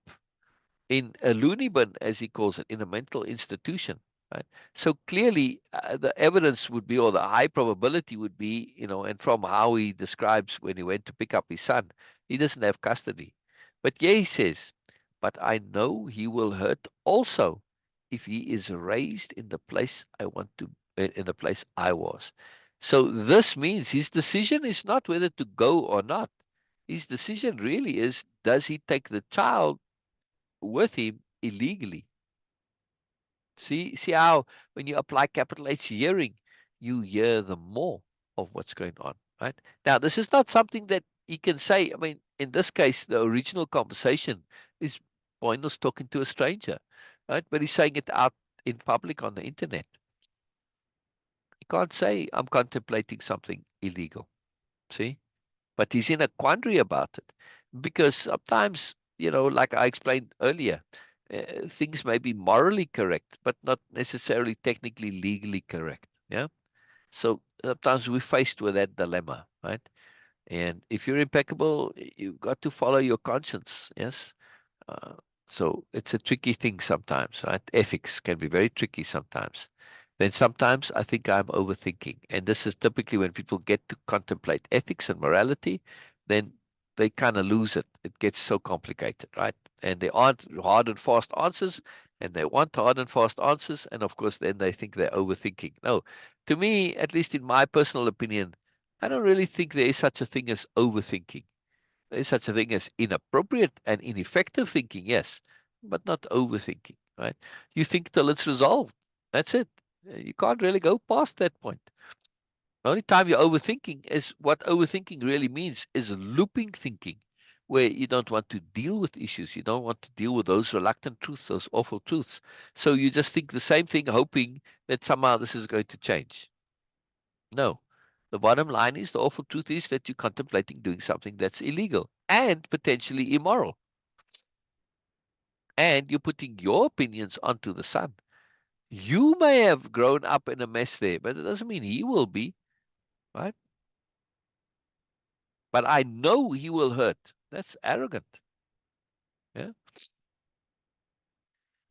in a loony bin, as he calls it, in a mental institution. Right? So clearly, the evidence would be, or the high probability would be, and from how he describes when he went to pick up his son, he doesn't have custody. But yeah, he says, but I know he will hurt also if he is raised in the place I want to, in the place I was. So this means his decision is not whether to go or not. His decision really is, does he take the child with him illegally? See how when you apply capital H hearing, you hear the more of what's going on, right? Now, this is not something that he can say. I mean, in this case, the original conversation is Boynal's talking to a stranger, right? But he's saying it out in public on the internet. He can't say, I'm contemplating something illegal. See? But he's in a quandary about it because sometimes, like I explained earlier, things may be morally correct, but not necessarily technically legally correct. Yeah. So sometimes we're faced with that dilemma, right? And if you're impeccable, you've got to follow your conscience. Yes. Uh, so it's a tricky thing sometimes, right? Ethics can be very tricky sometimes. Then sometimes I think I'm overthinking. And this is typically when people get to contemplate ethics and morality, then they kind of lose it. It gets so complicated, right? And they aren't hard and fast answers, and they want hard and fast answers. And of course, then they think they're overthinking. No, to me, at least in my personal opinion, I don't really think there is such a thing as overthinking. There's such a thing as inappropriate and ineffective thinking, yes, but not overthinking, right? You think till it's resolved. That's it. You can't really go past that point. The only time you're overthinking is what overthinking really means is looping thinking, where you don't want to deal with issues. You don't want to deal with those reluctant truths, those awful truths. So you just think the same thing, hoping that somehow this is going to change. No. The bottom line is the awful truth is that you're contemplating doing something that's illegal and potentially immoral. And you're putting your opinions onto the son. You may have grown up in a mess there, but it doesn't mean he will be, right? But I know he will hurt. That's arrogant. Yeah.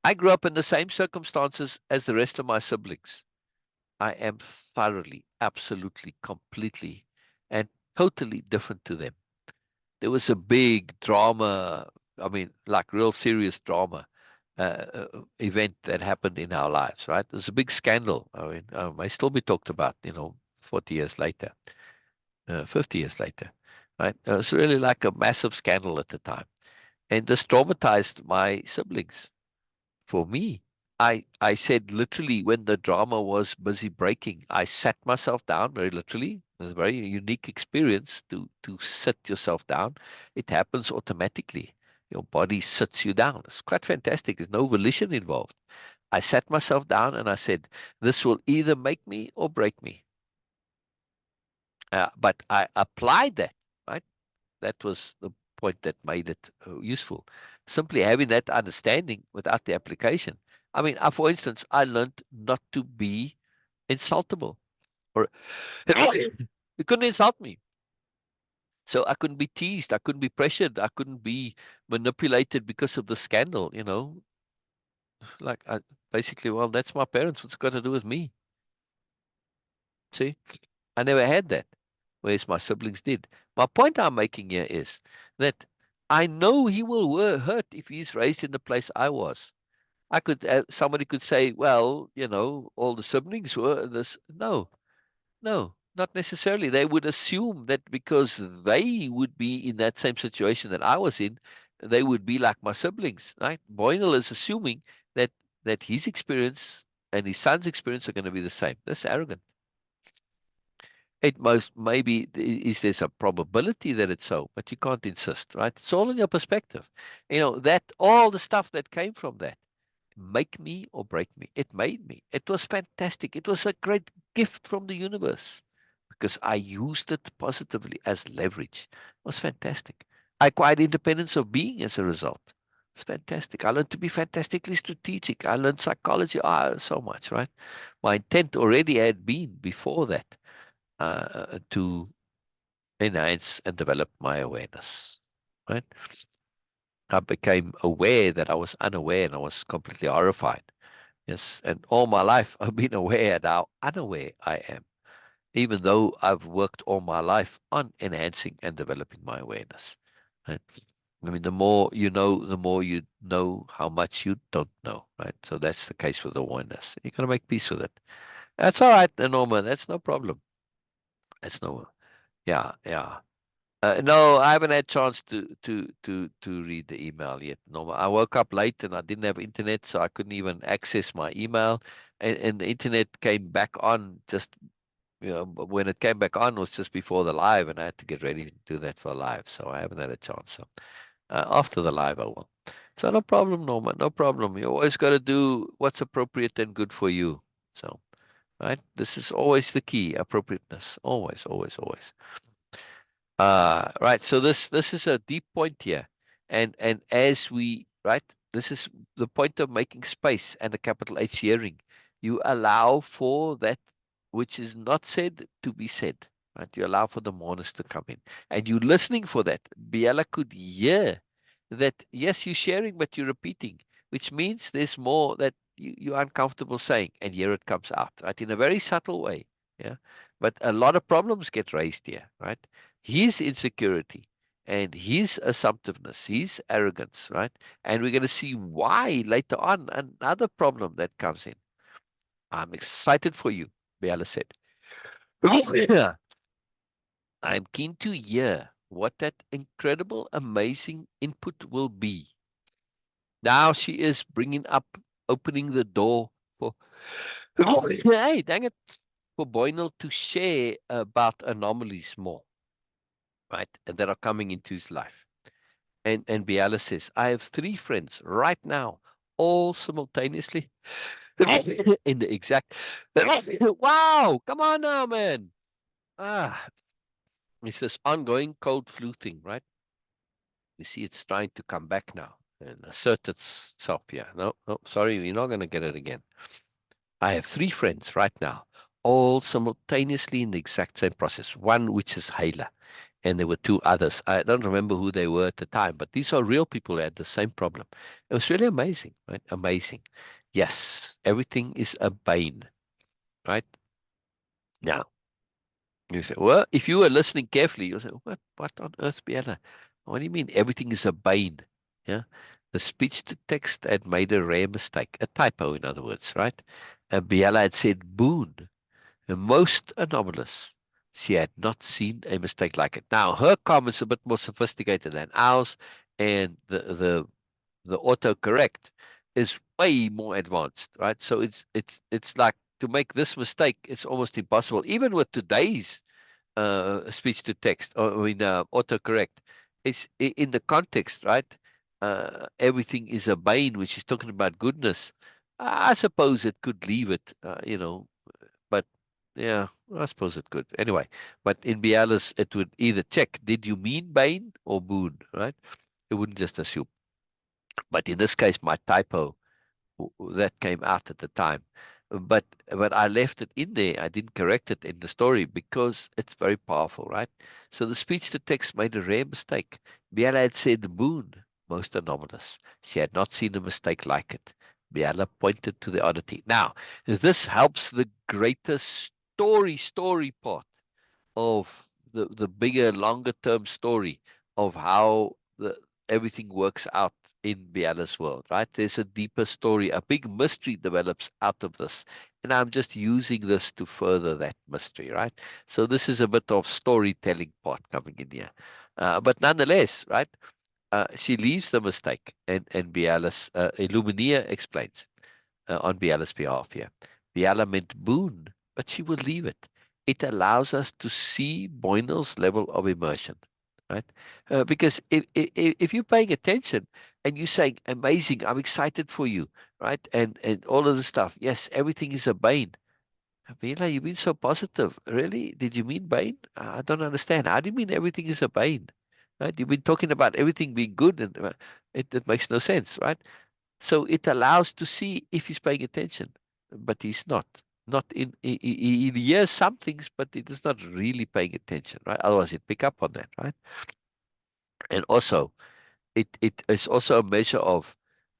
I grew up in the same circumstances as the rest of my siblings. I am thoroughly, absolutely, completely, and totally different to them. There was a big drama, I mean, like real serious drama event that happened in our lives, right? There's a big scandal. I mean, may still be talked about, 40 years later, 50 years later, right? It was really like a massive scandal at the time. And this traumatized my siblings. For me, I said literally when the drama was busy breaking, I sat myself down very literally. It was a very unique experience to sit yourself down. It happens automatically. Your body sits you down. It's quite fantastic. There's no volition involved. I sat myself down and I said, this will either make me or break me. But I applied that, right? That was the point that made it useful. Simply having that understanding without the application. I mean, for instance, I learned not to be insultable, or you couldn't insult me. So I couldn't be teased. I couldn't be pressured. I couldn't be manipulated because of the scandal, Like, basically, well, that's my parents. What's it got to do with me? See, I never had that, whereas my siblings did. My point I'm making here is that I know he will hurt if he's raised in the place I was. Somebody could say, well, all the siblings were this. No, no, not necessarily. They would assume that because they would be in that same situation that I was in, they would be like my siblings, right? Boynal is assuming that his experience and his son's experience are going to be the same. That's arrogant. It most maybe is there's a probability that it's so, but you can't insist, right? It's all in your perspective. That all the stuff that came from that make me or break me. It made me. It was fantastic. It was a great gift from the universe because I used it positively as leverage. It was fantastic. I acquired independence of being as a result. It's fantastic. I learned to be fantastically strategic. I learned psychology, so much, right? My intent already had been before that to enhance and develop my awareness, right? I became aware that I was unaware and I was completely horrified. Yes, and all my life I've been aware how unaware I am, even though I've worked all my life on enhancing and developing my awareness. Right? I mean, the more you know, the more you know how much you don't know, right? So that's the case with awareness. You got to make peace with it. That's all right, Norman. That's no problem. That's no, yeah, yeah. No, I haven't had chance to read the email yet. No, I woke up late and I didn't have internet, so I couldn't even access my email. And the internet came back on just but when it came back on was just before the live, and I had to get ready to do that for live, so I haven't had a chance. So after the live, I will. So no problem, Norma, no problem. You always got to do what's appropriate and good for you. So right, this is always the key, appropriateness. Always, always, always. Right. So this is a deep point here, and as we right, this is the point of making space and a capital H hearing. You allow for that which is not said to be said. Right. You allow for the mourners to come in, and you're listening for that. Biella could hear that. Yes, you're sharing, but you're repeating, which means there's more that you're uncomfortable saying, and here it comes out, right, in a very subtle way. Yeah. But a lot of problems get raised here, right? His insecurity and his assumptiveness, his arrogance, right? And we're going to see why later on another problem that comes in. I'm excited for you, Biella said. Yeah. I'm keen to hear what that incredible, amazing input will be. Now she is bringing up, opening the door for, hey, dang it, for Boynal to share about anomalies more, right? And that are coming into his life. And Biella says, I have 3 friends right now, all simultaneously in the exact. Wow, come on now, man. Ah, it's this ongoing cold flu thing, right? You see, it's trying to come back now and assert itself. Yeah, no, no, sorry, you're not going to get it again. I have 3 friends right now, all simultaneously in the exact same process. One, which is Hayla, and there were 2 others. I don't remember who they were at the time, but these are real people who had the same problem. It was really amazing, right? Amazing. Yes, everything is a bane, right? Now, you say, well, if you were listening carefully, you'll say, what on earth, Biella? What do you mean everything is a bane? Yeah. The speech to text had made a rare mistake, a typo, in other words, right? And Biella had said boon. The most anomalous. She had not seen a mistake like it. Now, her comments a bit more sophisticated than ours, and the autocorrect is way more advanced, right? So it's like to make this mistake, it's almost impossible. Even with today's speech to text, or I mean autocorrect, it's in the context, right? Everything is a bane, which is talking about goodness. I suppose it could leave it, but yeah, I suppose it could. Anyway, but in Bialis, it would either check, did you mean Bain or Boone, right? It wouldn't just assume. But in this case, my typo that came out at the time. But I left it in there. I didn't correct it in the story because it's very powerful, right? So the speech to text made a rare mistake. Biella had said Boone, most anomalous. She had not seen a mistake like it. Biella pointed to the oddity. Now, this helps the greater story part of the bigger, longer term story of how everything works out in Biella's world, right? There's a deeper story, a big mystery develops out of this. And I'm just using this to further that mystery, right? So this is a bit of storytelling part coming in here. But nonetheless, right? She leaves the mistake, and Biella's Illuminia explains on Biella's behalf here. Biella meant boon, but she would leave it. It allows us to see Boynal's level of immersion, right? Because if you're paying attention and you're saying, amazing, I'm excited for you, right? And all of the stuff, yes, everything is a bane. Biella, you've been so positive. Really? Did you mean bane? I don't understand. How do you mean everything is a bane? Right? You've been talking about everything being good, and it makes no sense, right? So it allows to see if he's paying attention, but he's not. Not in he hears some things, but he is not really paying attention, right? Otherwise, he'd pick up on that, right? And also, it is also a measure of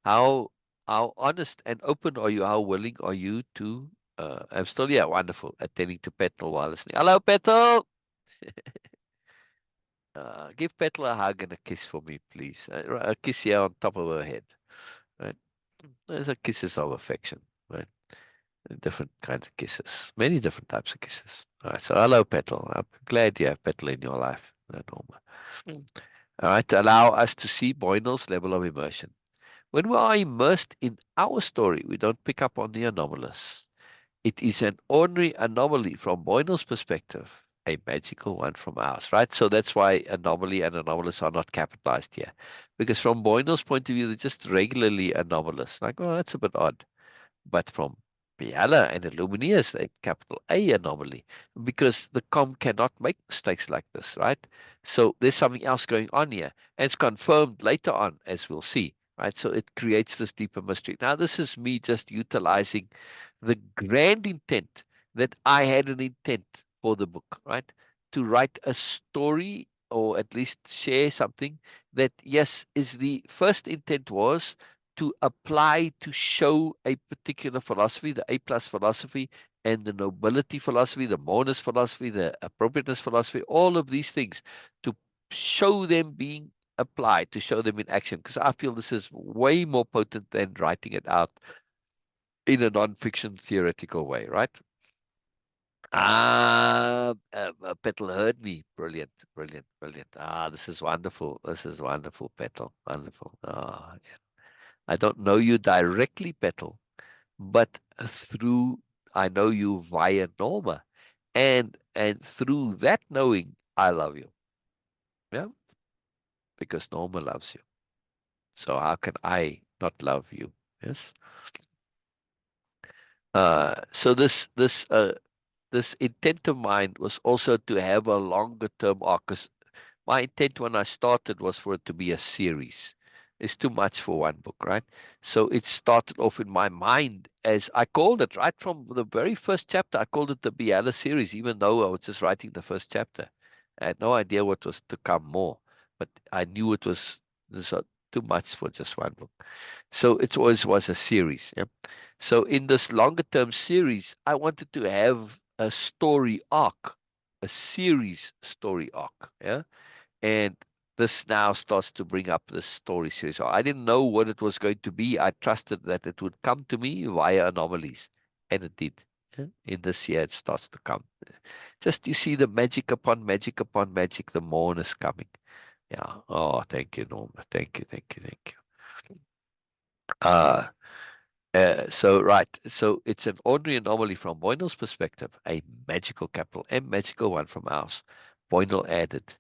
how how honest and open are you, how willing are you to. I'm still here, wonderful, attending to Petal while listening. Hello, Petal. Give Petal a hug and a kiss for me, please. A kiss here on top of her head, right? Those are kisses of affection, right? Different kinds of kisses, many different types of kisses. All right, so hello, Petal. I'm glad you have Petal in your life, Norma. All right, to allow us to see Boynal's level of immersion. When we are immersed in our story, we don't pick up on the anomalous. It is an ordinary anomaly from Boynal's perspective, a magical one from ours, right? So that's why anomaly and anomalous are not capitalized here. Because from Boynal's point of view, they're just regularly anomalous. Like, oh, that's a bit odd. But from Biella and Illuminius, a capital A anomaly, because the com cannot make mistakes like this, right? So there's something else going on here, and it's confirmed later on, as we'll see, right? So it creates this deeper mystery. Now, this is me just utilizing the grand intent that I had an intent for the book, right? To write a story or at least share something that, yes, is the first intent was to apply to show a particular philosophy, the A plus philosophy and the nobility philosophy, the Moreness philosophy, the appropriateness philosophy, all of these things to show them being applied, to show them in action. Because I feel this is way more potent than writing it out in a non-fiction theoretical way, right? Petal heard me. Brilliant, brilliant, brilliant. This is wonderful. This is wonderful, Petal. Wonderful. I don't know you directly, Petal, but through I know you via Norma, and through that knowing, I love you. Yeah, because Norma loves you. So how can I not love you? Yes. So this intent of mine was also to have a longer term arc. 'Cause my intent when I started was for it to be a series. It's too much for one book, right? So it started off in my mind as I called it right from the very first chapter. I called it the Biella series, even though I was just writing the first chapter. I had no idea what was to come more, but I knew it was too much for just one book. So it always was a series. Yeah? So in this longer term series, I wanted to have a story arc, a series story arc. Yeah. And this now starts to bring up the story series. So I didn't know what it was going to be. I trusted that it would come to me via anomalies. And it did. Yeah? In this year, it starts to come. Just you see the magic upon magic, the morn is coming. Yeah. Oh, thank you, Norma. Thank you, thank you, thank you. Uh, so right, so it's an ordinary anomaly from Boynal's perspective, a magical capital M magical one from ours. Boynal added,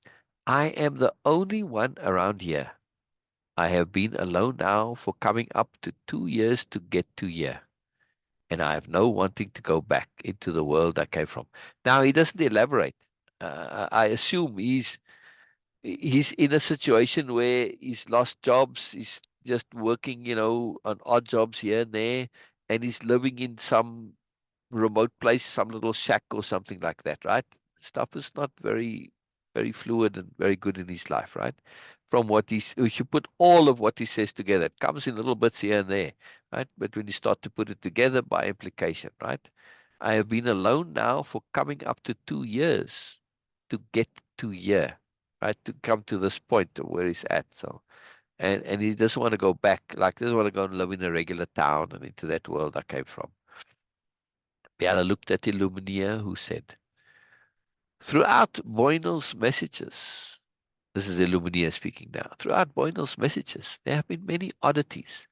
I am the only one around here. I have been alone now for coming up to 2 years to get to here, and I have no wanting to go back into the world I came from. Now he doesn't elaborate. I assume he's in a situation where he's lost jobs. He's just working, on odd jobs here and there, and he's living in some remote place, some little shack or something like that, right? Stuff is not very, very fluid and very good in his life, right? From what if you put all of what he says together, it comes in little bits here and there, right? But when you start to put it together by implication, right? I have been alone now for coming up to 2 years to get to here, right? To come to this point of where he's at. So And he doesn't want to go back, like doesn't want to go and live in a regular town and into that world I came from. Biella looked at Illumina, who said, throughout Boynal's messages, this is Illumina speaking now, throughout Boynal's messages, there have been many oddities,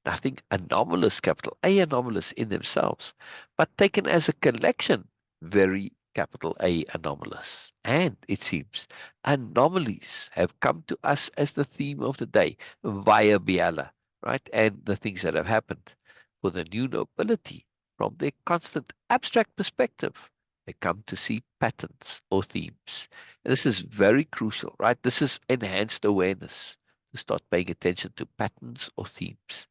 nothing anomalous, capital A anomalous in themselves, but taken as a collection, very capital A anomalous. And it seems anomalies have come to us as the theme of the day via Biella, right? And the things that have happened for the new nobility from their constant abstract perspective. They come to see patterns or themes. And this is very crucial, right? This is enhanced awareness to start paying attention to patterns or themes.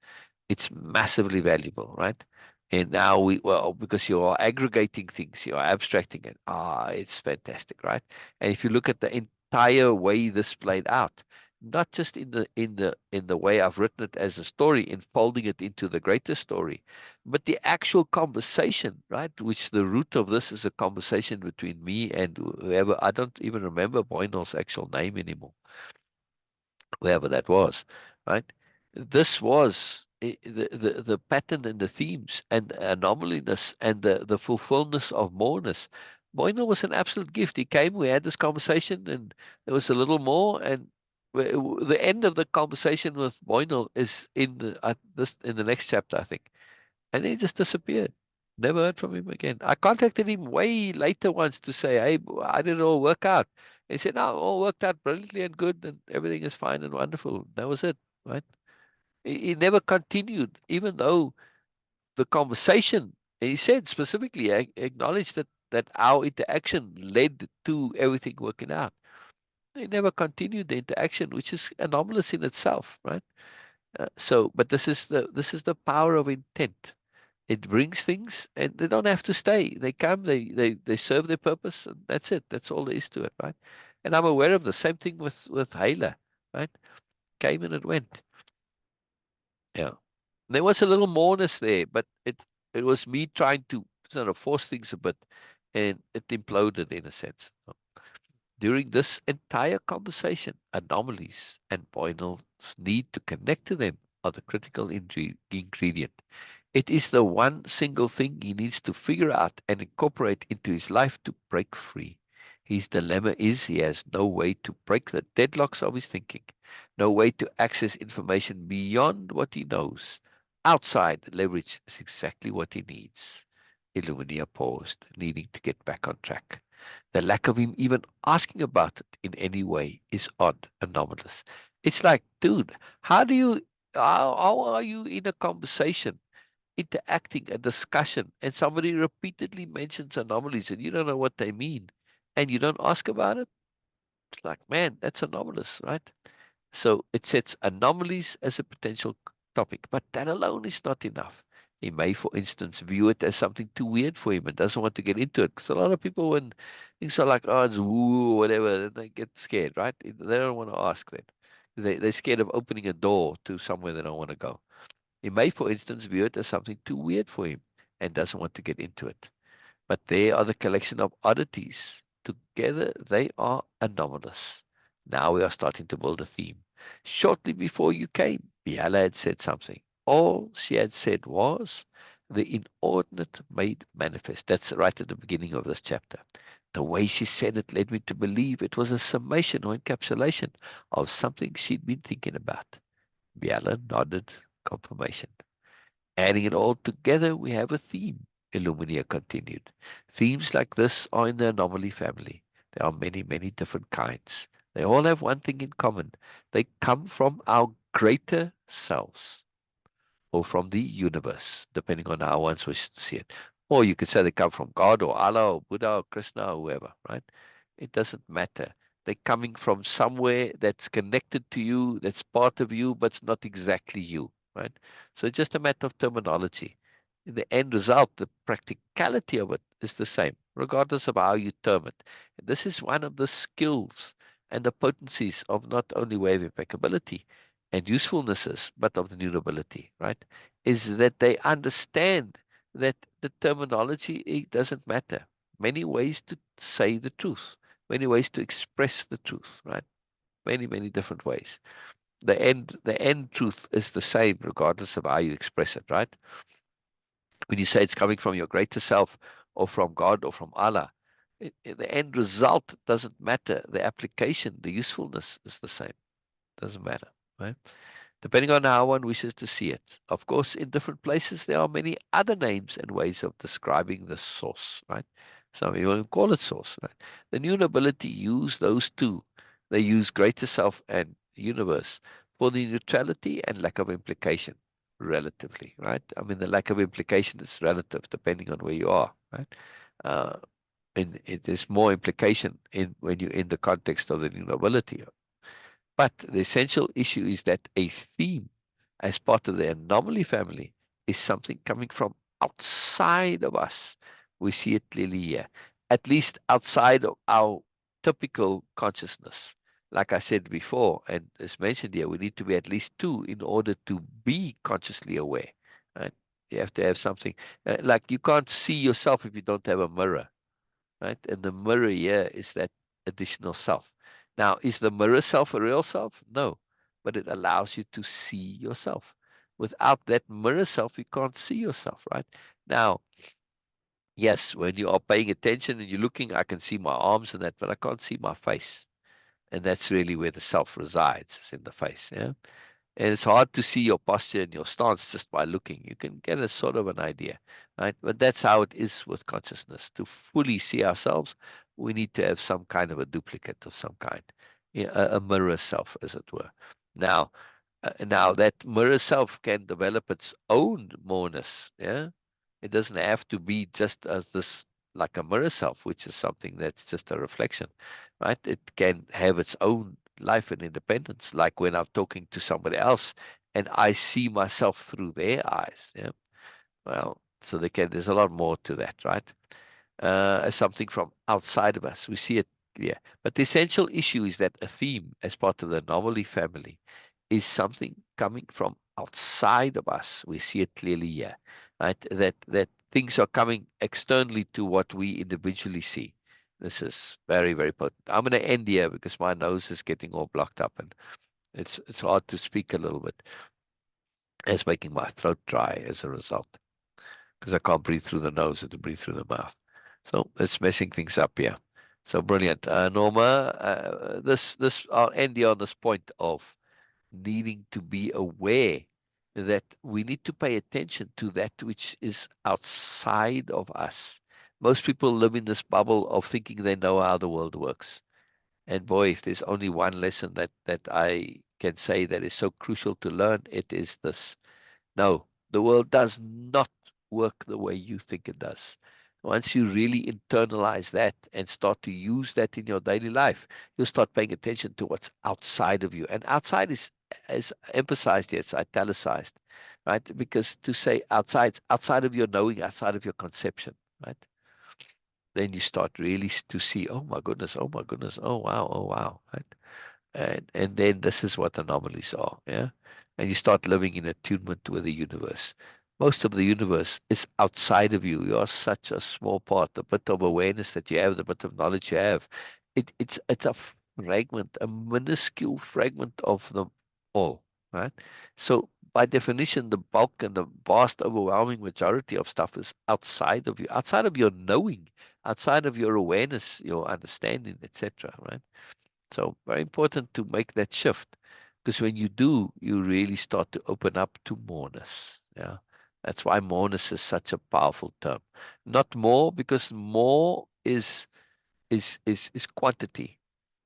It's massively valuable, right? And now well, because you are aggregating things, you are abstracting it. It's fantastic, right? And if you look at the entire way this played out, not just in the way I've written it as a story, in folding it into the greater story, but the actual conversation, right? Which the root of this is a conversation between me and whoever. I don't even remember Boynal's actual name anymore, whoever that was, right? This was the pattern and the themes and the anomaliness and the fulfillment of moreness. Boynal was an absolute gift. He came, we had this conversation, and there was a little more, and the end of the conversation with Boynal is in the next chapter, I think. And then he just disappeared. Never heard from him again. I contacted him way later once to say, hey, how did it all work out? He said, no, it all worked out brilliantly and good, and everything is fine and wonderful. That was it, right? He never continued, even though the conversation, and he said specifically, acknowledged that our interaction led to everything working out. He never continued the interaction, which is anomalous in itself, right? But this is the power of intent. It brings things, and they don't have to stay. They come, they serve their purpose, and that's it. That's all there is to it, right? And I'm aware of the same thing with Hayla, right? Came and it went. Yeah. There was a little moreness there, but it was me trying to sort of force things a bit, and it imploded in a sense. During this entire conversation, anomalies and Boynal's need to connect to them are the critical ingredient. It is the one single thing he needs to figure out and incorporate into his life to break free. His dilemma is he has no way to break the deadlocks of his thinking, no way to access information beyond what he knows. Outside leverage is exactly what he needs. Illumina paused, needing to get back on track. The lack of him even asking about it in any way is odd, anomalous. It's like, dude, how are you in a conversation, interacting, a discussion, and somebody repeatedly mentions anomalies and you don't know what they mean and you don't ask about it? It's like, man, that's anomalous, right? So it sets anomalies as a potential topic, but that alone is not enough. He may, for instance, view it as something too weird for him and doesn't want to get into it. Because a lot of people, when things are like, oh, it's woo or whatever, then they get scared, right? They don't want to ask then. They're scared of opening a door to somewhere they don't want to go. He may, for instance, view it as something too weird for him and doesn't want to get into it. But they are the collection of oddities. Together they are anomalous. Now we are starting to build a theme. Shortly before you came, Biella had said something. All she had said was, the inordinate made manifest. That's right at the beginning of this chapter. The way she said it led me to believe it was a summation or encapsulation of something she'd been thinking about. Biella nodded confirmation. Adding it all together, we have a theme, Illumina continued. Themes like this are in the anomaly family. There are many, many different kinds. They all have one thing in common. They come from our greater selves or from the universe, depending on how one wishes to see it. Or you could say they come from God or Allah or Buddha or Krishna or whoever, right? It doesn't matter. They're coming from somewhere that's connected to you, that's part of you, but it's not exactly you, right? So it's just a matter of terminology. In the end result, the practicality of it is the same, regardless of how you term it. And this is one of the skills and the potencies of not only Way-of-Impeccability and usefulnesses, but of the new nobility, right? Is that they understand that the terminology, it doesn't matter. Many ways to say the truth, many ways to express the truth, right? Many, many different ways. the end truth is the same regardless of how you express it, right? When you say it's coming from your greater self or from God or from Allah, the end result doesn't matter. The application, the usefulness is the same. Doesn't matter, right? Depending on how one wishes to see it. Of course, in different places, there are many other names and ways of describing the source, right? Some people call it source, right? The new nobility use those two. They use greater self and universe for the neutrality and lack of implication, relatively, right? I mean, the lack of implication is relative depending on where you are, right? Uh, and it is more implication in when you're in the context of the new nobility. But the essential issue is that a theme, as part of the anomaly family, is something coming from outside of us. We see it clearly here, at least outside of our typical consciousness. Like I said before, and as mentioned here, we need to be at least two in order to be consciously aware. Right? You have to have something like you can't see yourself if you don't have a mirror, right? And the mirror here is that additional self. Now, is the mirror self a real self? No, but it allows you to see yourself. Without that mirror self, you can't see yourself, right? Now, yes, when you are paying attention and you're looking, I can see my arms and that, but I can't see my face. And that's really where the self resides, is in the face. Yeah. And it's hard to see your posture and your stance just by looking. You can get a sort of an idea, right? But that's how it is with consciousness. To fully see ourselves, we need to have some kind of a duplicate of some kind, yeah, a mirror self, as it were. Now that mirror self can develop its own moreness. Yeah, it doesn't have to be just as this like a mirror self, which is something that's just a reflection, right? It can have its own life and independence, like when I'm talking to somebody else and I see myself through their eyes. Yeah, well, so there's a lot more to that, right? As something from outside of us. We see it clear. But the essential issue is that a theme, as part of the anomaly family, is something coming from outside of us. We see it clearly here, right? That things are coming externally to what we individually see. This is very, very potent. I'm going to end here because my nose is getting all blocked up and it's hard to speak a little bit. It's making my throat dry as a result because I can't breathe through the nose, I have to breathe through the mouth. So it's messing things up here. So brilliant. Norma, I'll end here on this point of needing to be aware that we need to pay attention to that which is outside of us. Most people live in this bubble of thinking they know how the world works. And boy, if there's only one lesson that I can say that is so crucial to learn, it is this. No, the world does not work the way you think it does. Once you really internalize that and start to use that in your daily life, you'll start paying attention to what's outside of you. And outside is emphasized here, it's italicized, right? Because to say outside of your knowing, outside of your conception, right? Then you start really to see, oh my goodness, oh wow, right? And then this is what anomalies are, yeah. And you start living in attunement with the universe. Most of the universe is outside of you. You are such a small part. The bit of awareness that you have, the bit of knowledge you have, it's a fragment, a minuscule fragment of them all, right? So by definition, the bulk and the vast overwhelming majority of stuff is outside of you, outside of your knowing, outside of your awareness, your understanding, etc. Right? So very important to make that shift, because when you do, you really start to open up to moreness. Yeah, that's why moreness is such a powerful term. Not more, because more is quantity,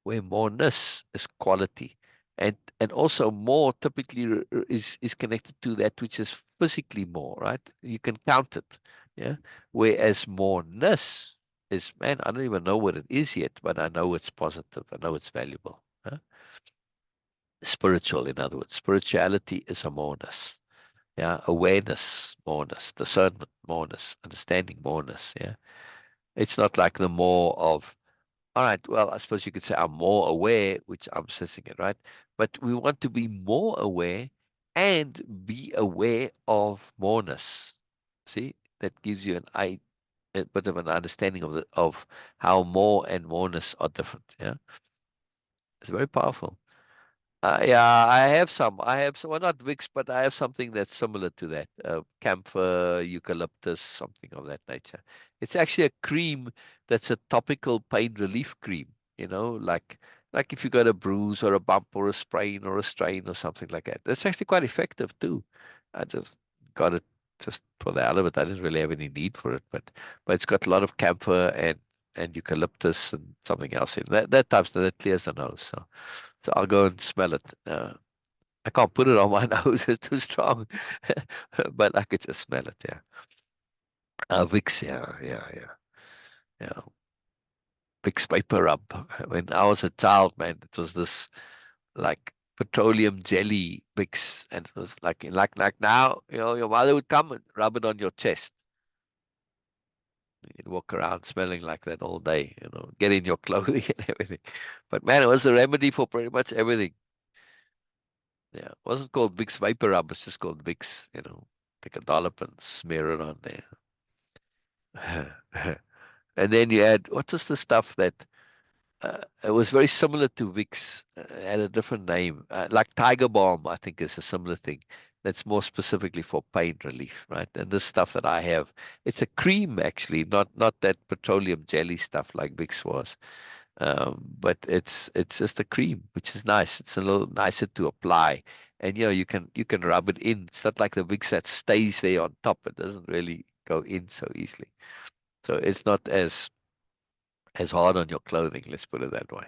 where moreness is quality, and also more typically is connected to that which is physically more. Right? You can count it. Yeah, whereas moreness is, man, I don't even know what it is yet, but I know it's positive. I know it's valuable. Huh? Spiritual, in other words, spirituality is a moreness. Yeah, awareness, moreness, discernment, moreness, understanding, moreness. Yeah, it's not like the more of. All right, well, I suppose you could say I'm more aware, which I'm sensing it, right? But we want to be more aware and be aware of moreness. See, that gives you a bit of an understanding of how more and moreness are different. Yeah, it's very powerful. Yeah, I have some. Well, not Vicks, but I have something that's similar to that. Camphor, eucalyptus, something of that nature. It's actually a cream that's a topical pain relief cream, like if you got a bruise or a bump or a sprain or a strain or something like that. It's actually quite effective too. I just got it just for the hell of it. I didn't really have any need for it, but it's got a lot of camphor and eucalyptus and something else in that type that clears the nose. So I'll go and smell it. I can't put it on my nose; it's too strong. But I could just smell it. Yeah. Vicks. Yeah, yeah, yeah, yeah. Vicks vapor rub. When I was a child, man, it was this like petroleum jelly Vicks, and it was like now, your mother would come and rub it on your chest. You'd walk around smelling like that all day. Get in your clothing and everything. But man, it was a remedy for pretty much everything. Yeah, it wasn't called Vicks Vapor Rub. It's just called Vicks. Take a dollop and smear it on there. And then you add what was the stuff that it was very similar to Vicks, had a different name, like Tiger Balm. I think is a similar thing. That's more specifically for pain relief, right? And this stuff that I have, it's a cream actually, not that petroleum jelly stuff like Vicks was. But it's just a cream, which is nice. It's a little nicer to apply, and you can rub it in. It's not like the Vicks that stays there on top. It doesn't really go in so easily. So it's not as hard on your clothing. Let's put it that way.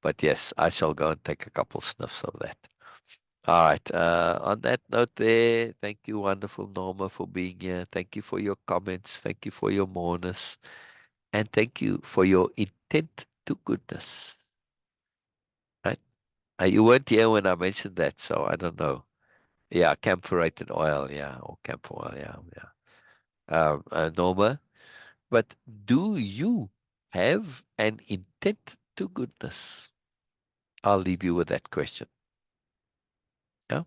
But yes, I shall go and take a couple sniffs of that. All right. On that note, there. Thank you, wonderful Norma, for being here. Thank you for your comments. Thank you for your moreness, and thank you for your intent to goodness. Right? You weren't here when I mentioned that, so I don't know. Yeah, camphorated oil, yeah, or camphor oil, yeah, yeah. Norma, but do you have an intent to goodness? I'll leave you with that question. Yeah,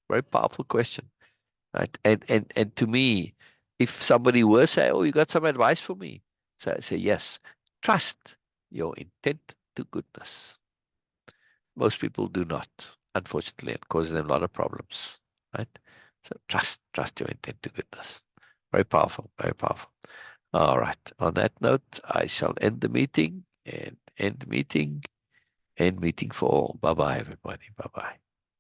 very powerful question, right? And to me, if somebody were say, "Oh, you got some advice for me?" So I say, "Yes, trust your intent to goodness." Most people do not, unfortunately. It causes them a lot of problems, right? So trust your intent to goodness. Very powerful, very powerful. All right. On that note, I shall end the meeting and end meeting for all. Bye bye, everybody. Bye bye.